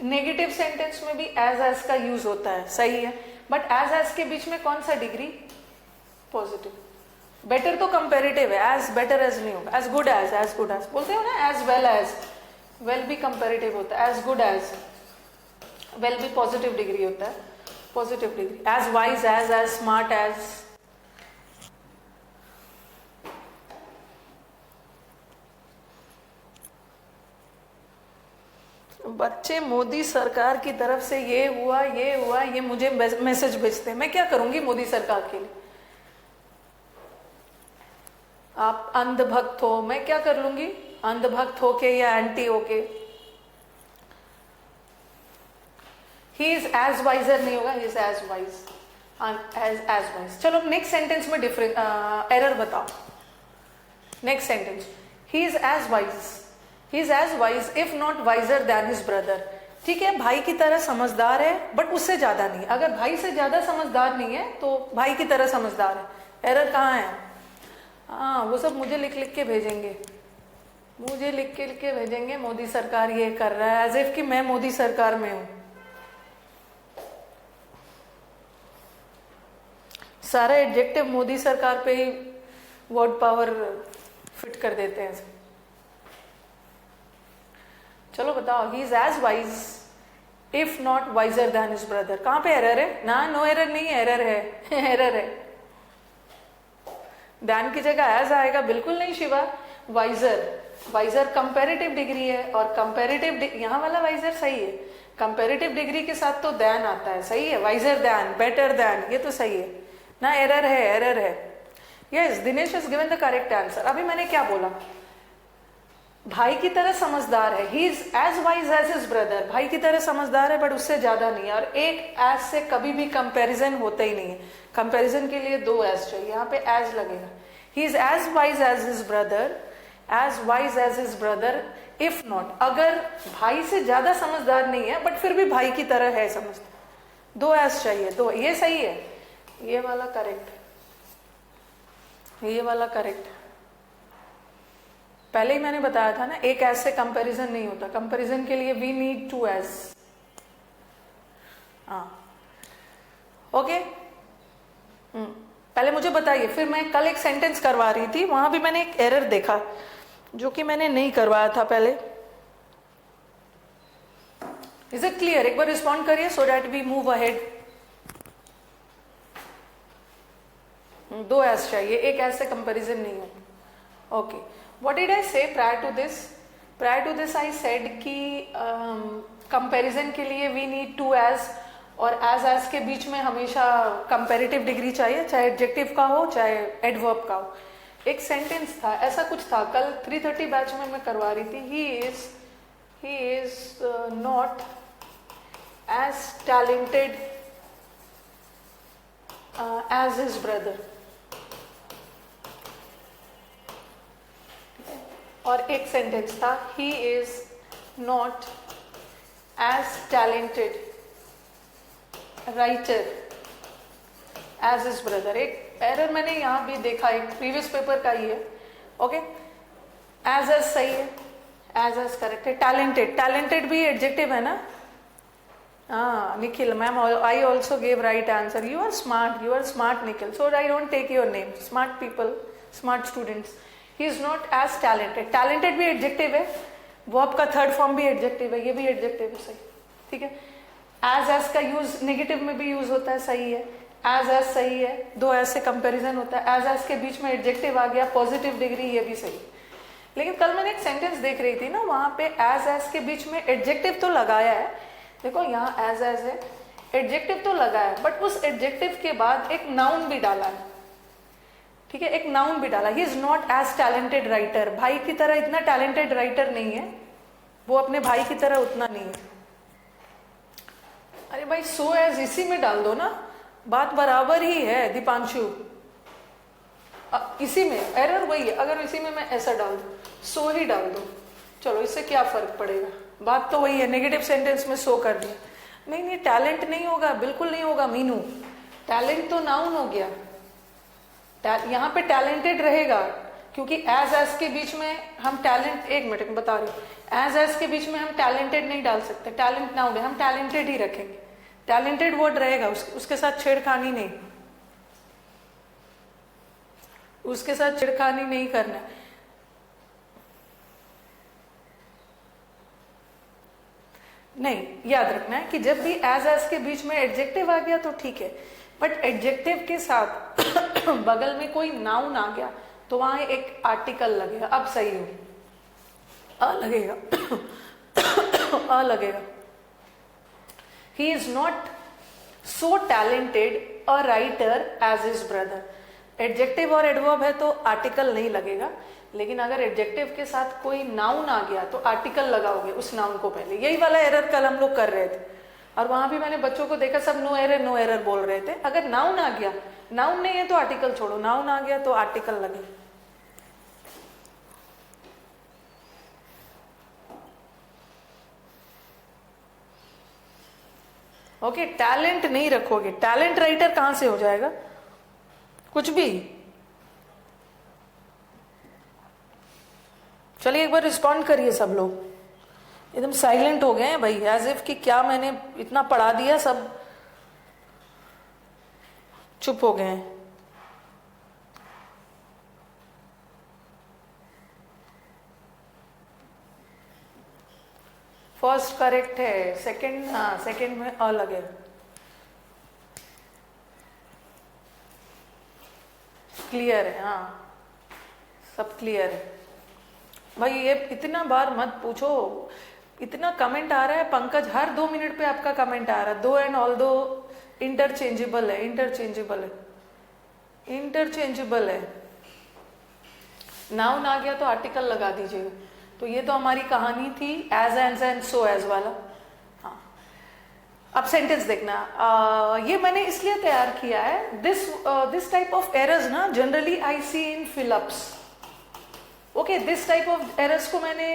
नेगेटिव सेंटेंस में भी एज का यूज होता है, सही है, बट एज के बीच में कौन सा डिग्री? पॉजिटिव। बेटर तो कंपेरेटिव है, एज बेटर एज नहीं होगा। एज गुड एज बोलते हो ना, एज वेल भी कंपेरेटिव होता है, एज गुड एज, वेल भी पॉजिटिव डिग्री होता है, positive degree. As wise as smart as. बच्चे मोदी सरकार की तरफ से ये हुआ ये मुझे मैसेज भेजते हैं, मैं क्या करूंगी मोदी सरकार के लिए? आप अंधभक्त हो, मैं क्या कर लूंगी अंधभक्त होके या एंटी होके? ही इज एज वाइजर नहीं होगा, ही is as wise, age wise. चलो नेक्स्ट सेंटेंस में डिफरेंट एरर बताओ। Next sentence, he is as wise if not visor then his brother. ठीक है, भाई की तरह समझदार है बट उससे ज्यादा नहीं। अगर भाई से ज्यादा समझदार नहीं है तो भाई की तरह समझदार है। एरर कहाँ है? हाँ, वो सब मुझे लिख लिख के भेजेंगे, मुझे लिख के भेजेंगे मोदी सरकार ये कर रहा है, एज इफ कि मैं मोदी सरकार में हूं। सारा एडजेक्टिव मोदी सरकार पे ही वर्ड पावर फिट कर देते हैं। चलो बताओ, ही is as wise if not visor then his brother. कहां पे एरर है? ना, नो एरर नहीं है, एरर है एरर है। दैन की जगह एज आएगा? बिल्कुल नहीं शिवा। वाइजर कंपेरेटिव डिग्री है, और कंपेरेटिव यहाँ वाला वाइजर सही है। कंपेरेटिव डिग्री के साथ तो दैन आता है, सही है। वाइजर दैन, बेटर दैन, ये तो सही है ना। एरर है। Yes, Dinesh is given the correct answer. अभी मैंने क्या बोला? भाई की तरह समझदार है, he is as wise as his brother. भाई की तरह समझदार है बट उससे ज्यादा नहीं है। और एक एज से कभी भी कंपैरिजन होता ही नहीं है। कंपैरिजन के लिए दो एज चाहिए, यहाँ पे एज लगेगा। He is as wise as his brother if not, अगर भाई से ज्यादा समझदार नहीं है बट फिर भी भाई की तरह है समझदार। दो एज चाहिए, दो। ये सही है, ये वाला करेक्ट, ये वाला करेक्ट। पहले ही मैंने बताया था ना, एक एज से कंपैरिजन नहीं होता। कंपैरिजन के लिए वी नीड टू एज। हाँ, ओके। पहले मुझे बताइए, फिर मैं कल एक सेंटेंस करवा रही थी, वहां भी मैंने एक एरर देखा जो कि मैंने नहीं करवाया था पहले। Is it clear? एक बार रिस्पॉन्ड करिए so that we move ahead. दो एज चाहिए, एक एज से कंपैरिजन नहीं हो। Okay, what did I say prior to this? I said कि कंपैरिजन के लिए वी नीड टू एज, और एज के बीच में हमेशा कंपैरेटिव डिग्री चाहिए, चाहे एडजेक्टिव का हो चाहे एडवर्ब का हो। एक सेंटेंस था, ऐसा कुछ था, कल 3:30 बैच में मैं करवा रही थी। He is not as talented as his brother. और एक सेंटेंस था, he is not as talented writer as his brother. एक एरर मैंने यहां भी देखा, एक प्रीवियस पेपर का ही है। ओके, एज सही है, एज करेक्ट है। टैलेंटेड भी एडजेक्टिव है ना? हाँ Nikhil ma'am, I also gave right answer. You are smart Nikhil, so I don't take your name. Smart people, smart students. He is not as talented भी एडजेक्टिव है, verb का थर्ड फॉर्म भी adjective है, ये भी एडजेक्टिव है, सही। ठीक है, एज का यूज नेगेटिव में भी यूज होता है, सही है। एज सही है, दो एज से कंपैरिजन होता है, एज के बीच में एडजेक्टिव आ गया, पॉजिटिव डिग्री, ये भी सही। लेकिन कल मैंने एक सेंटेंस देख रही थी ना, वहां पे एज के बीच में एडजेक्टिव तो लगाया है। देखो यहाँ एज है, एडजेक्टिव तो लगाया है, बट उस एडजेक्टिव के बाद एक नाउन भी डाला है। ठीक है, एक नाउन भी डाला। He is not as talented writer. भाई की तरह इतना टैलेंटेड राइटर नहीं है वो, अपने भाई की तरह उतना नहीं है। अरे भाई, सो एज इसी में डाल दो ना, बात बराबर ही है दीपांशु। इसी में एरर वही है, अगर इसी में मैं ऐसा डाल दूं, सो ही डाल दो, चलो इससे क्या फर्क पड़ेगा, बात तो वही है। नेगेटिव सेंटेंस में सो कर दिया, नहीं टैलेंट नहीं होगा, बिल्कुल नहीं होगा मीनू। टैलेंट तो नाउन हो गया, यहाँ पे टैलेंटेड रहेगा, क्योंकि एज के बीच में हम टैलेंट, एक मिनट में बता रही हूँ, एज के बीच में हम टैलेंटेड नहीं डाल सकते, टैलेंट ना उड़े, हम टैलेंटेड ही रखेंगे, टैलेंटेड वर्ड रहेगा, उसके साथ छेड़खानी नहीं, उसके साथ छेड़खानी नहीं करना। नहीं, याद रखना है कि जब भी एज के बीच में एडजेक्टिव आ गया तो ठीक है, बट एडजेक्टिव के साथ बगल में कोई नाउन आ गया तो वहां एक आर्टिकल लगेगा। अब सही हो, अ लगेगा अ लगेगा। He is not so talented a writer as his brother. Adjective और एडवर्ब है तो आर्टिकल नहीं लगेगा, लेकिन अगर एडजेक्टिव के साथ कोई नाउन आ गया तो आर्टिकल लगाओगे उस नाउन को पहले। यही वाला एरर कल हम लोग कर रहे थे, और वहां भी मैंने बच्चों को देखा सब नो एरर बोल रहे थे। अगर नाउन आ गया, नाउन नहीं है तो आर्टिकल छोड़ो, नाउन आ गया तो आर्टिकल लगे। ओके, टैलेंट नहीं रखोगे, टैलेंट राइटर कहां से हो जाएगा, कुछ भी। चलिए एक बार रिस्पॉन्ड करिए सब लोग, एकदम साइलेंट हो गए हैं भाई, एज इफ कि क्या मैंने इतना पढ़ा दिया, सब चुप हो गए हैं। फर्स्ट करेक्ट है, सेकंड, हाँ सेकंड में अ लगेगा। क्लियर है, हाँ सब क्लियर है भाई। ये इतना बार मत पूछो, इतना कमेंट आ रहा है पंकज, हर 2 मिनट पे आपका कमेंट आ रहा है। दो एंड ऑल दो इंटरचेंजेबल है, इंटरचेंजेबल है, इंटरचेंजेबल है। नाउन आ गया तो आर्टिकल लगा दीजिएगा। तो ये तो हमारी कहानी थी एज एंड सो एज वाला। हाँ, अब सेंटेंस देखना। ये मैंने इसलिए तैयार किया है, दिस टाइप ऑफ एरर्स ना generally I see in fill ups. Okay, this type of errors को मैंने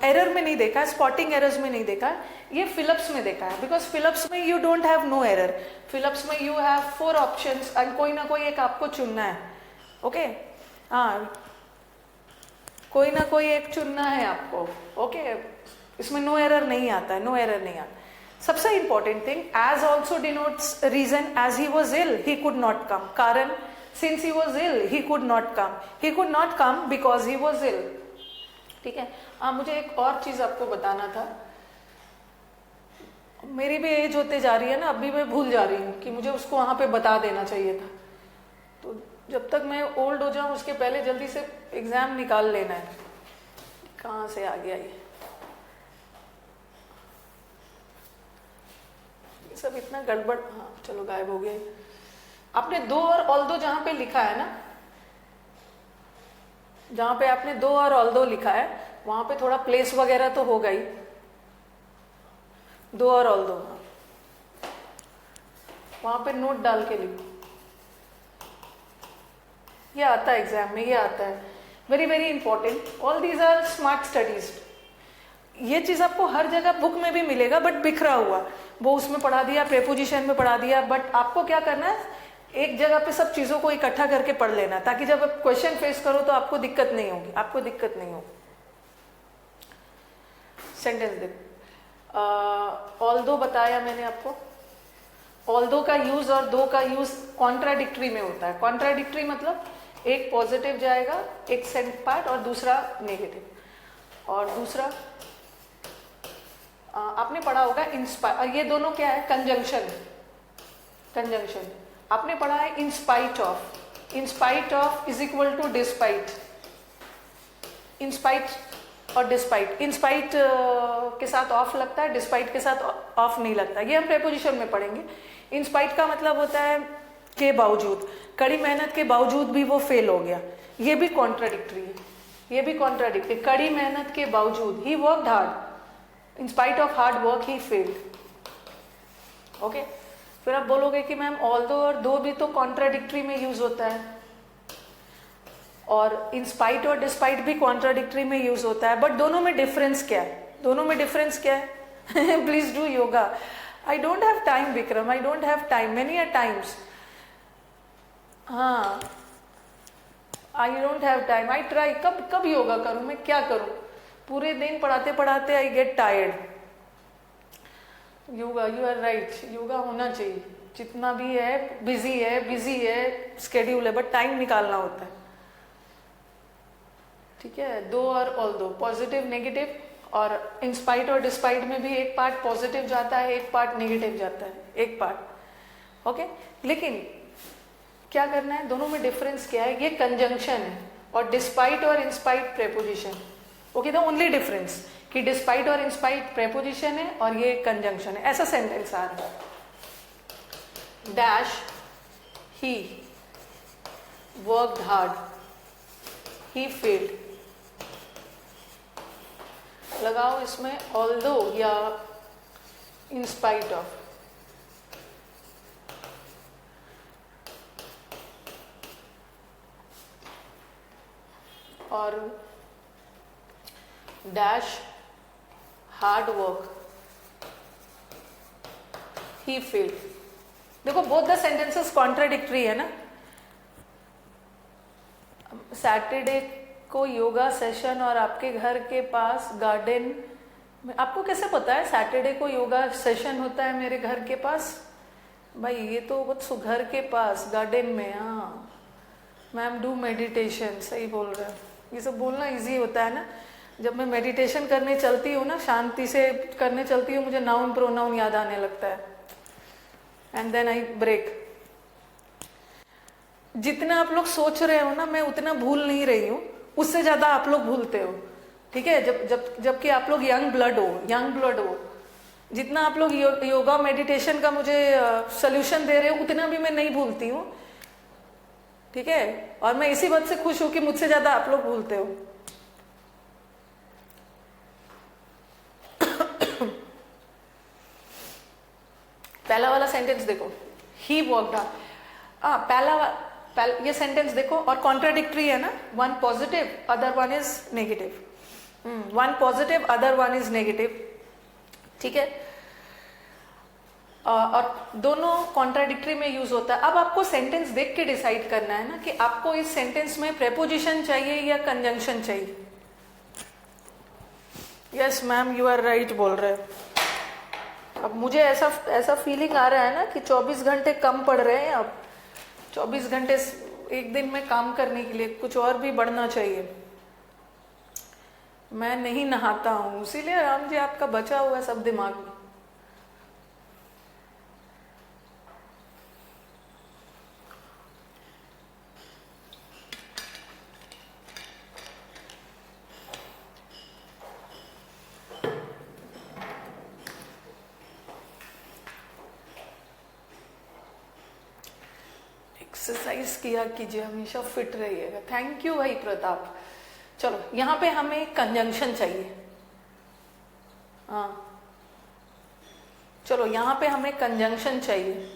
एरर में नहीं देखा है, स्पॉटिंग एरर्स में नहीं देखा है, ये फिलअप्स में देखा है। बिकॉज फिलअप्स में you don't have no error, fill ups में यू हैव 4 ऑप्शंस एंड कोई ना कोई एक आपको चुनना है। ओके, हाँ कोई ना कोई एक चुनना है आपको। ओके, इसमें नो एरर नहीं आता है, नो एरर नहीं आता। सबसे important thing, as also denotes reason, as he was ill he could not come. कारण, since he was ill he could not come, he could not come because he was ill। ठीक है। मुझे एक और चीज आपको बताना था, मेरी भी एज होते जा रही है ना, अभी मैं भूल जा रही हूँ कि मुझे उसको वहां पे बता देना चाहिए था। तो जब तक मैं ओल्ड हो जाऊं उसके पहले जल्दी से एग्जाम निकाल लेना है। कहाँ से आ गया ये सब इतना गड़बड़। हाँ चलो, गायब हो गया। आपने दो और ऑल दो जहां पे लिखा है ना, जहां पे आपने दो और ऑल दो लिखा है वहां पे थोड़ा प्लेस वगैरह तो होगा ही। दो और ऑल दो, वहां पे नोट डाल के लिखो। ये आता है एग्जाम में, ये आता है, very very important. All these are smart studies. ये चीज आपको हर जगह बुक में भी मिलेगा, बट बिखरा हुआ, वो उसमें पढ़ा दिया, प्रेपोजिशन में पढ़ा दिया। बट आपको क्या करना है, एक जगह पे सब चीजों को इकट्ठा करके पढ़ लेना, ताकि जब आप क्वेश्चन फेस करो तो आपको दिक्कत नहीं होगी, आपको दिक्कत नहीं होगी। सेंटेंस देखो, ऑल दो बताया मैंने आपको। ऑल दो का यूज और दो का यूज कॉन्ट्राडिक्टरी में होता है। कॉन्ट्राडिक्टरी मतलब एक पॉजिटिव जाएगा, एक सेंट पार्ट, और दूसरा नेगेटिव। और दूसरा आपने पढ़ा होगा इंस्पायर, ये दोनों क्या है, कंजंक्शन। कंजंक्शन आपने पढ़ा है in spite of. In spite of is equal to despite. In spite और डिस्पाइट, इन स्पाइट के साथ ऑफ लगता है, डिस्पाइट के साथ ऑफ नहीं लगता। ये हम प्रेपोजिशन में पढ़ेंगे। इन स्पाइट का मतलब होता है के बावजूद, कड़ी मेहनत के बावजूद भी वो फेल हो गया, ये भी कॉन्ट्राडिक्टरी है, ये भी कॉन्ट्राडिक्टरी। कड़ी मेहनत के बावजूद, ही worked hard, in spite of hard work he failed. Okay, फिर आप बोलोगे कि मैम ऑल दो और दो भी तो कॉन्ट्राडिक्टरी में यूज होता है, और इन स्पाइट और डिस्पाइट भी कॉन्ट्राडिक्टरी में यूज होता है, बट दोनों में डिफरेंस क्या है, दोनों में डिफरेंस क्या है? Please do yoga. I don't have time Vikram, I don't have time, many a times. हाँ I don't have time, I try, कब कब योगा करूं, मैं क्या करूं, पूरे दिन पढ़ाते पढ़ाते I get tired. Yoga, you are right, yoga होना चाहिए, जितना भी है, बिजी है स्केड्यूल है, बट टाइम निकालना होता है। ठीक है, दो और ऑल दो, पॉजिटिव नेगेटिव, और इंस्पाइट और डिस्पाइट में भी एक पार्ट पॉजिटिव जाता है, एक पार्ट नेगेटिव जाता है, एक पार्ट। ओके, लेकिन क्या करना है, दोनों में डिफरेंस क्या है, ये कंजंक्शन है और डिस्पाइट और in spite preposition. Okay, the only difference कि डिस्पाइट और इंस्पाइट प्रेपोजिशन है और ये कंजंक्शन है। ऐसा सेंटेंस आ रहा है, dash he worked hard, he failed, लगाओ इसमें ऑल्दो या इन स्पाइट ऑफ। और dash hard work, he failed. देखो बोथ द सेंटेंसेस कॉन्ट्राडिक्टरी है ना। सैटरडे को योगा सेशन और आपके घर के पास गार्डन में, आपको कैसे पता है सैटरडे को योगा सेशन होता है मेरे घर के पास? भाई ये तो कुछ घर के पास गार्डन में, हाँ मैम डू मेडिटेशन, सही बोल रहे हैं। ये सब बोलना इजी होता है ना। जब मैं मेडिटेशन करने चलती हूँ ना, शांति से करने चलती हूँ, मुझे नाउन प्रोनाउन याद आने लगता है, एंड देन आई ब्रेक। जितना आप लोग सोच रहे हो ना मैं उतना भूल नहीं रही हूँ, उससे ज्यादा आप लोग भूलते हो। ठीक है, जबकि आप लोग यंग ब्लड हो, जितना आप लोग योगा मेडिटेशन का मुझे सोल्यूशन दे रहे हो उतना भी मैं नहीं भूलती हूँ। ठीक है, और मैं इसी बात से खुश हूं कि मुझसे ज्यादा आप लोग भूलते हो। पहला वाला सेंटेंस देखो, ही वर्कड हार्ड। पहला ये सेंटेंस देखो, और कॉन्ट्राडिक्टरी है ना, one positive other one is negative, one positive other one is negative. ठीक है, और दोनों कॉन्ट्राडिक्टरी में यूज होता है। अब आपको सेंटेंस देख के डिसाइड करना है ना कि आपको इस सेंटेंस में प्रेपोजिशन चाहिए या कंजंक्शन चाहिए। Yes ma'am you are right बोल रहे हैं। अब मुझे ऐसा फीलिंग आ रहा है ना कि 24 घंटे कम पड़ रहे हैं। अब 24 घंटे एक दिन में काम करने के लिए कुछ और भी बढ़ना चाहिए। मैं नहीं नहाता हूं, इसीलिए राम जी आपका बचा हुआ है सब दिमाग में। एक्सरसाइज किया कीजिए, हमेशा फिट रहिएगा। थैंक यू भाई प्रताप। चलो यहां पे हमें कंजंक्शन चाहिए। हाँ चलो यहां पे हमें कंजंक्शन चाहिए।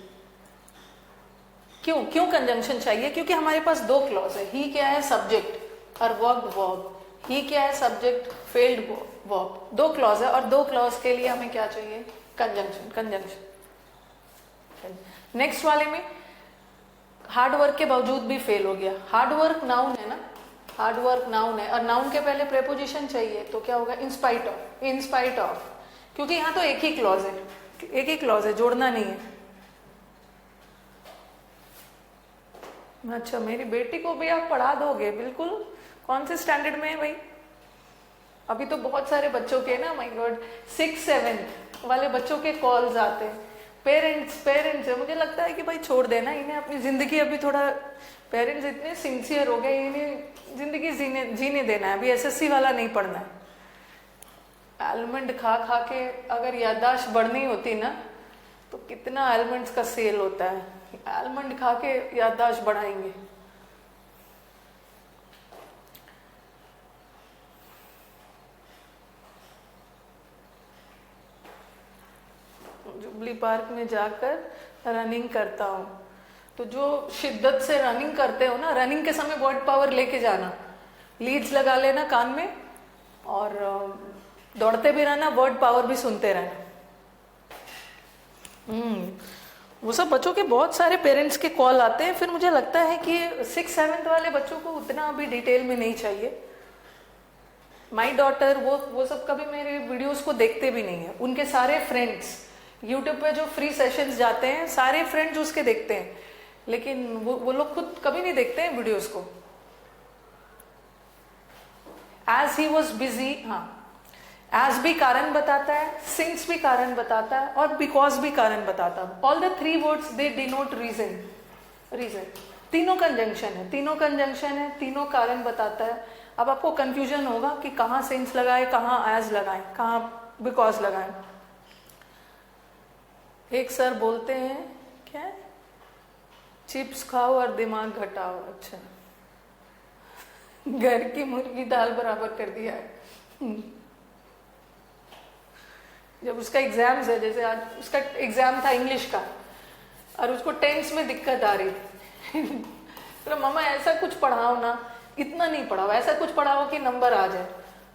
क्यों कंजंक्शन चाहिए? क्योंकि हमारे पास दो क्लॉज है। ही क्या है? सब्जेक्ट, और वर्ब वर्ब। ही क्या है? Subject, failed verb. दो क्लॉज है और दो क्लॉज के लिए हमें क्या चाहिए? कंजंक्शन। नेक्स्ट वाले में हार्ड वर्क के बावजूद भी फेल हो गया। हार्ड वर्क नाउन है ना, हार्ड वर्क नाउन है और नाउन के पहले प्रेपोजिशन चाहिए, तो क्या होगा? इन स्पाइट ऑफ। क्योंकि यहाँ तो एक ही क्लॉज है, जोड़ना नहीं है। अच्छा, मेरी बेटी को भी आप पढ़ा दोगे? बिल्कुल। कौन से स्टैंडर्ड में है भाई? अभी तो बहुत सारे बच्चों के ना, माय गॉड, 6-7 वाले बच्चों के कॉल्स आते हैं। पेरेंट्स है। मुझे लगता है कि भाई छोड़ देना इन्हें अपनी जिंदगी। अभी थोड़ा पेरेंट्स इतने सिंसियर हो गए, इन्हें जिंदगी जीने देना है। अभी एसएससी वाला नहीं पढ़ना है। आलमंड खा के अगर याददाश्त बढ़नी होती ना, तो कितना आलमंड्स का सेल होता है। आलमंड खा के याददाश्त बढ़ाएंगे। जुबली पार्क में जाकर रनिंग करता हूँ। तो जो शिद्दत से रनिंग करते हो ना, रनिंग के समय वर्ड पावर लेके जाना, लीड्स लगा लेना कान में और दौड़ते भी रहना, वर्ड पावर भी सुनते रहना। वो सब बच्चों के बहुत सारे पेरेंट्स के कॉल आते हैं, फिर मुझे लगता है कि 6-7 वाले बच्चों को उतना अभी डिटेल में नहीं चाहिए। माई डॉटर वो सब कभी मेरे वीडियोस को देखते भी नहीं है। उनके सारे फ्रेंड्स यूट्यूब पे जो फ्री सेशंस जाते हैं, सारे फ्रेंड्स उसके देखते हैं, लेकिन वो लोग खुद कभी नहीं देखते हैं वीडियोस को। एज ही वॉज बिजी, हाँ, एज भी कारण बताता है, सिंस भी कारण बताता है, और बिकॉज भी कारण बताता है। All the 3 words they denote reason. तीनों कंजंक्शन है, तीनों कारण बताता है। अब आपको कंफ्यूजन होगा कि कहाँ सिंस लगाए, कहाँ एज लगाए, कहाँ बिकॉज लगाए। एक सर बोलते हैं क्या, चिप्स खाओ और दिमाग घटाओ। अच्छा, घर की मुर्गी दाल बराबर कर दिया है। जब उसका एग्जाम्स है, जैसे आज उसका एग्जाम था इंग्लिश का, और उसको टेंस में दिक्कत आ रही थी तो मम्मा ऐसा कुछ पढ़ाओ ना, इतना नहीं पढ़ाओ, ऐसा कुछ पढ़ाओ कि नंबर आ जाए।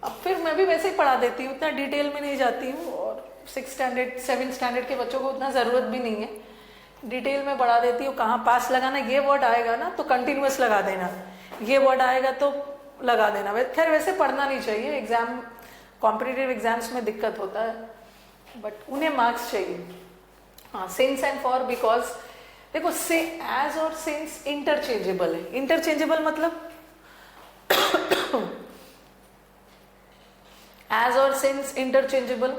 अब फिर मैं भी वैसे ही पढ़ा देती हूँ, उतना डिटेल में नहीं जाती हूँ, और 6 स्टैंडर्ड 7 स्टैंडर्ड के बच्चों को उतना ज़रूरत भी नहीं है, डिटेल में बढ़ा देती हूँ। कहाँ पास लगाना, ये वर्ड आएगा ना तो कंटिन्यूअस लगा देना, ये वर्ड आएगा तो लगा देना। खैर वैसे पढ़ना नहीं चाहिए, एग्जाम कॉम्पिटिटिव एग्जाम्स में दिक्कत होता है, बट उन्हें मार्क्स चाहिए। हाँ, सिंस एंड फॉर, बिकॉज देखो से एज और सिंस इंटरचेंजेबल है। इंटरचेंजेबल मतलब एज और सिंस इंटरचेंजेबल।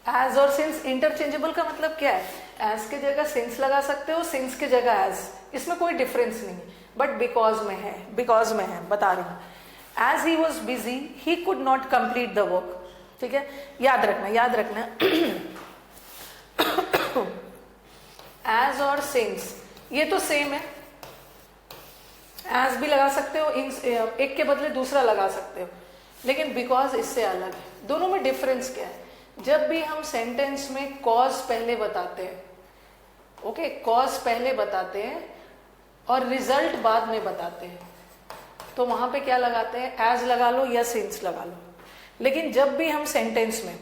एज और सिंस इंटरचेंजेबल का मतलब क्या है, एज के जगह सिंस लगा सकते हो, सिंस के जगह एज, इसमें कोई डिफरेंस नहीं है। बट बिकॉज में है, बता रही हूं। As he was busy he could not complete the work. ठीक है, याद रखना एज और सिंस ये तो सेम है, एज भी लगा सकते हो, एक के बदले दूसरा लगा सकते हो, लेकिन बिकॉज इससे अलग है। दोनों में डिफरेंस क्या है, जब भी हम सेंटेंस में कॉज पहले बताते हैं, ओके, कॉज पहले बताते हैं और रिजल्ट बाद में बताते हैं, तो वहां पे क्या लगाते हैं, एज लगा लो या सिंस लगा लो। लेकिन जब भी हम सेंटेंस में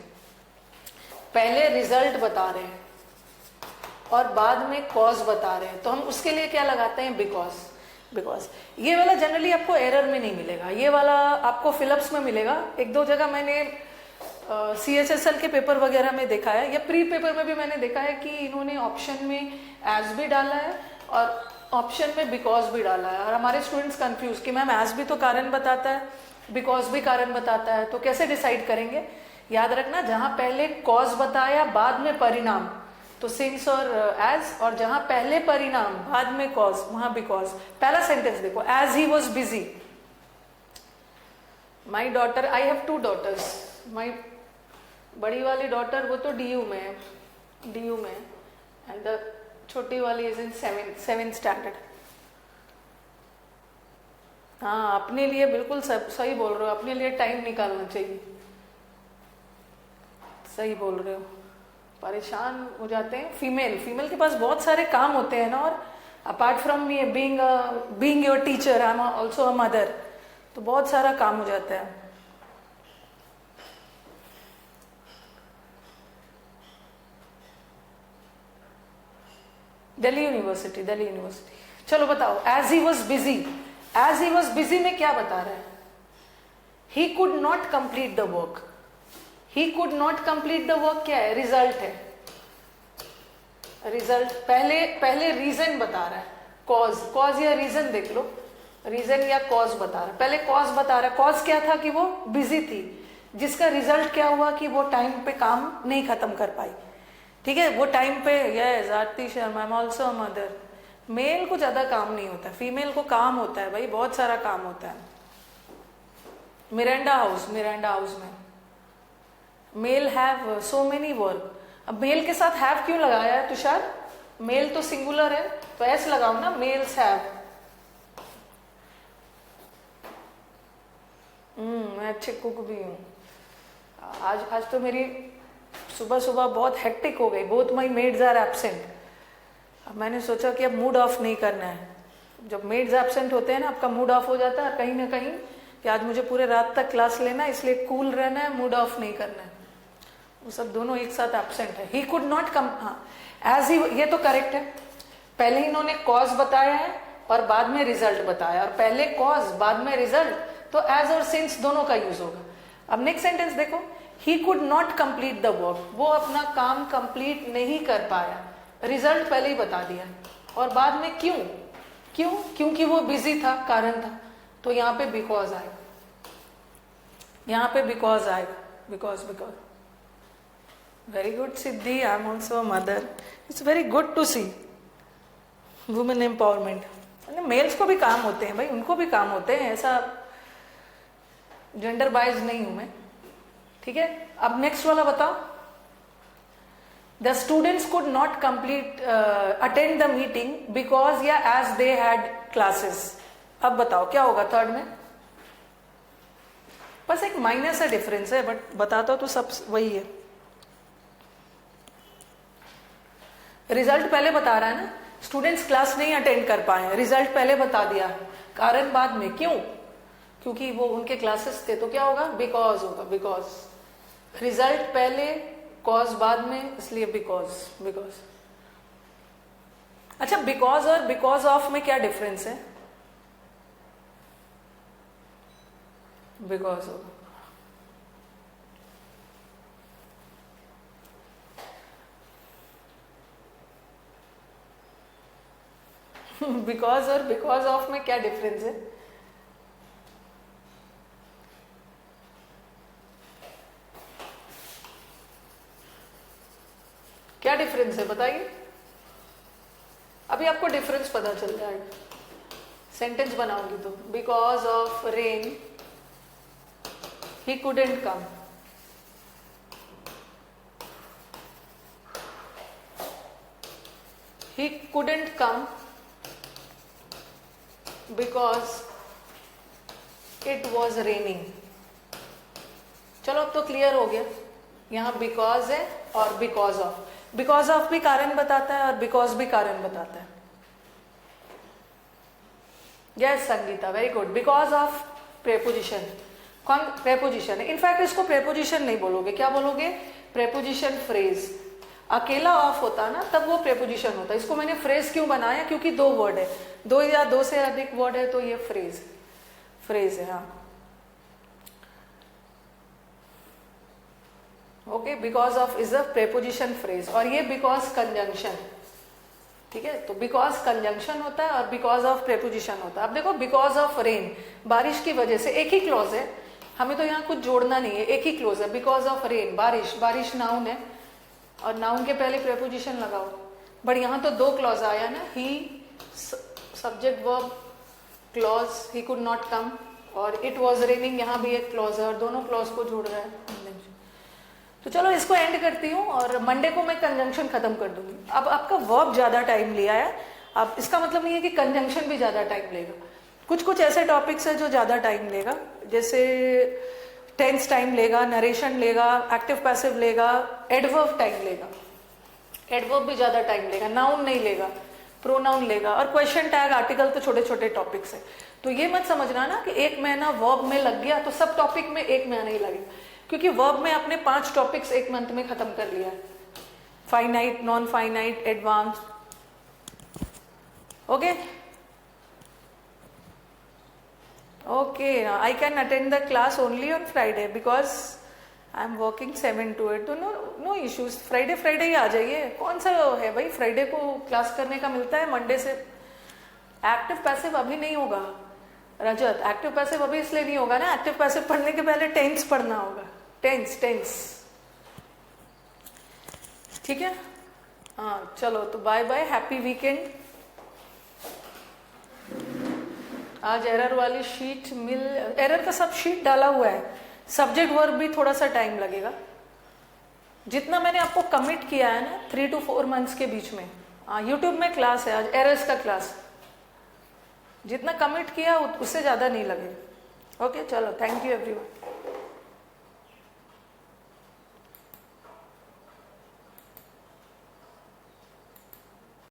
पहले रिजल्ट बता रहे हैं और बाद में कॉज बता रहे हैं, तो हम उसके लिए क्या लगाते हैं, बिकॉज। ये वाला जनरली आपको एरर में नहीं मिलेगा, ये वाला आपको फिलअप्स में मिलेगा। 1-2 जगह मैंने CHSL के पेपर वगैरह में देखा है, या प्री पेपर में भी मैंने देखा है कि इन्होंने ऑप्शन में एज भी डाला है और ऑप्शन में बिकॉज भी डाला है, और हमारे स्टूडेंट्स कंफ्यूज कि मैम एज भी तो कारण बताता है, बिकॉज भी कारण बताता है, तो कैसे डिसाइड करेंगे। याद रखना, जहां पहले कॉज बताया बाद में परिणाम तो सिंस और एज, और जहां पहले परिणाम बाद में कॉज वहां बिकॉज। पहला सेंटेंस देखो, as he was busy, my daughter, I have 2 daughters, my बड़ी वाली डॉटर वो तो DU में है, एंड द छोटी वाली इज इन 7th स्टैंडर्ड। हाँ, अपने लिए बिल्कुल सही बोल रहे हो, अपने लिए टाइम निकालना चाहिए, सही बोल रहे हो। परेशान हो जाते हैं फीमेल के पास बहुत सारे काम होते हैं ना, और apart from me being your teacher, I am also a mother, तो बहुत सारा काम हो जाता है। दिल्ली यूनिवर्सिटी। चलो बताओ, एज ही वॉज बिजी में क्या बता रहा है, ही could not complete the work. He could not complete the work क्या है, रिजल्ट है, रिजल्ट। पहले रीजन बता रहा है, कॉज या रीजन देख लो, रीजन या कॉज बता रहा है। पहले कॉज बता रहा है, कॉज क्या था कि वो बिजी थी, जिसका रिजल्ट क्या हुआ कि वो टाइम पे काम नहीं खत्म कर पाई। ठीक है, वो टाइम पे, yes Aarti Sharma, I am also a mother. Male को ज्यादा काम नहीं होता, फीमेल को काम होता है भाई, बहुत सारा काम होता है। मिरांडा हाउस में male have so many work. अब मेल के साथ हैव क्यों लगाया है तुषार, मेल तो सिंगुलर है, तो ऐसे लगाओ ना, मेल्स हैव। मैं अच्छे कुक भी हूँ। आज तो मेरी सुबह बहुत हेक्टिक हो गई, both my maids are absent. अब मैंने सोचा कि अब मूड ऑफ नहीं करना है, जब मेड्स एब्सेंट होते हैं ना, आपका मूड ऑफ हो जाता है, और कहीं ना कहीं कि आज मुझे पूरे रात तक क्लास लेना है, इसलिए कूल रहना है, मूड ऑफ नहीं करना है, वो सब दोनों एक साथ एब्सेंट है। ही कुड नॉट कम, हाँ एज ही, ये तो करेक्ट है। पहले इन्होंने कॉज बताया है और बाद में रिजल्ट बताया, और पहले कॉज बाद में रिजल्ट, तो एज और सिंस दोनों का यूज होगा। अब नेक्स्ट सेंटेंस देखो, ही could not complete the work, वो अपना काम कंप्लीट नहीं कर पाया, रिजल्ट पहले ही बता दिया, और बाद में क्यों, क्योंकि वो बिजी था, कारण था, तो यहाँ पे बिकॉज आएगा, यहाँ पे बिकॉज आएगा, because. Very good Siddhi, I am also a mother. It's very good to see women empowerment. Males को भी काम होते हैं भाई, उनको भी काम होते हैं, ऐसा जेंडर बाइज नहीं हूं मैं, ठीक है। अब नेक्स्ट वाला बताओ, the students could not complete attend the meeting because या एज दे हैड क्लासेस। अब बताओ क्या होगा थर्ड में, बस एक माइनर सा डिफरेंस है, बट बताता हूं तो सब वही है। रिजल्ट पहले बता रहा है ना, स्टूडेंट्स क्लास नहीं अटेंड कर पाए, रिजल्ट पहले बता दिया, कारण बाद में, क्यों, क्योंकि वो उनके क्लासेस थे, तो क्या होगा, बिकॉज होगा, बिकॉज। रिजल्ट पहले, कॉज बाद में, इसलिए बिकॉज। अच्छा, बिकॉज और बिकॉज ऑफ में क्या डिफरेंस है, बिकॉज होगा, बिकॉज और बिकॉज ऑफ में क्या डिफरेंस है, क्या डिफरेंस है बताइए। अभी आपको डिफरेंस पता चल जाएगा, सेंटेंस बनाओगी तो। Because of rain he couldn't come, he couldn't come because it was raining। चलो अब तो क्लियर हो गया, यहाँ बिकॉज है और बिकॉज ऑफ। बिकॉज ऑफ भी कारण बताता है और बिकॉज भी कारण बताता है। Yes Sangeeta, very good. Because of preposition, कौन प्रेपोजिशन है, इनफैक्ट इसको प्रेपोजिशन नहीं बोलोगे, क्या बोलोगे, प्रेपोजिशन फ्रेज। अकेला ऑफ होता ना तब वो प्रेपोजिशन होता है। इसको मैंने फ्रेज क्यों बनाया, क्योंकि दो वर्ड है, दो या दो से अधिक वर्ड है, तो ये फ्रेज है। हाँ okay, because of is a preposition phrase, और ये बिकॉज कंजंक्शन, ठीक है। तो बिकॉज कंजंक्शन होता है और बिकॉज ऑफ प्रेपोजिशन होता है। अब देखो, बिकॉज ऑफ रेन, बारिश की वजह से, एक ही क्लॉज है, हमें तो यहाँ कुछ जोड़ना नहीं है, एक ही क्लॉज है। बिकॉज ऑफ रेन, बारिश नाउन है, और नाउन के पहले प्रेपोजिशन लगाओ, बट यहाँ तो दो क्लॉज आया ना, he subject verb clause, he could not come, और इट वॉज रेनिंग, यहाँ भी एक क्लॉज है, और दोनों क्लॉज को जोड़ रहा है। तो चलो इसको एंड करती हूँ, और मंडे को मैं कंजंक्शन खत्म कर दूंगी। अब आपका वर्ब ज्यादा टाइम लिया है, अब इसका मतलब नहीं है कि कंजंक्शन भी ज्यादा टाइम लेगा। कुछ ऐसे टॉपिक्स है जो ज्यादा टाइम लेगा, जैसे टेंस टाइम लेगा, नरेशन लेगा, एक्टिव पैसिव लेगा, एडवर्ब टाइम लेगा, एडवर्ब भी ज्यादा टाइम लेगा, नाउन नहीं लेगा, प्रोनाउन लेगा, और क्वेश्चन टैग, आर्टिकल तो छोटे छोटे टॉपिक्स है। तो ये मत समझना ना कि एक महीना वर्ब में लग गया तो सब टॉपिक में एक महीना ही लगेगा, क्योंकि वर्ब में आपने 5 टॉपिक्स एक मंथ में खत्म कर लिया है, finite, non finite, advance. Okay Okay, I can attend the class only on Friday because I am working 7 to 8, तो no issues। फ्राइडे ही आ जाइए, कौन सा है भाई, फ्राइडे को क्लास करने का मिलता है, मंडे से। एक्टिव पैसिव अभी नहीं होगा रजत, एक्टिव पैसिव अभी इसलिए नहीं होगा ना, एक्टिव पैसिव पढ़ने के पहले टेंस पढ़ना होगा, टेंस, ठीक है। हाँ चलो, तो बाय बाय, हैप्पी वीकेंड। आज एरर वाली शीट एरर का सब शीट डाला हुआ है, सब्जेक्ट वर्ब भी थोड़ा सा टाइम लगेगा। जितना मैंने आपको कमिट किया है ना 3 to 4 मंथ्स के बीच में, यूट्यूब में क्लास है आज, एरर्स का क्लास, जितना कमिट किया उससे ज्यादा नहीं लगेगा। ओके चलो, थैंक यू एवरीवन।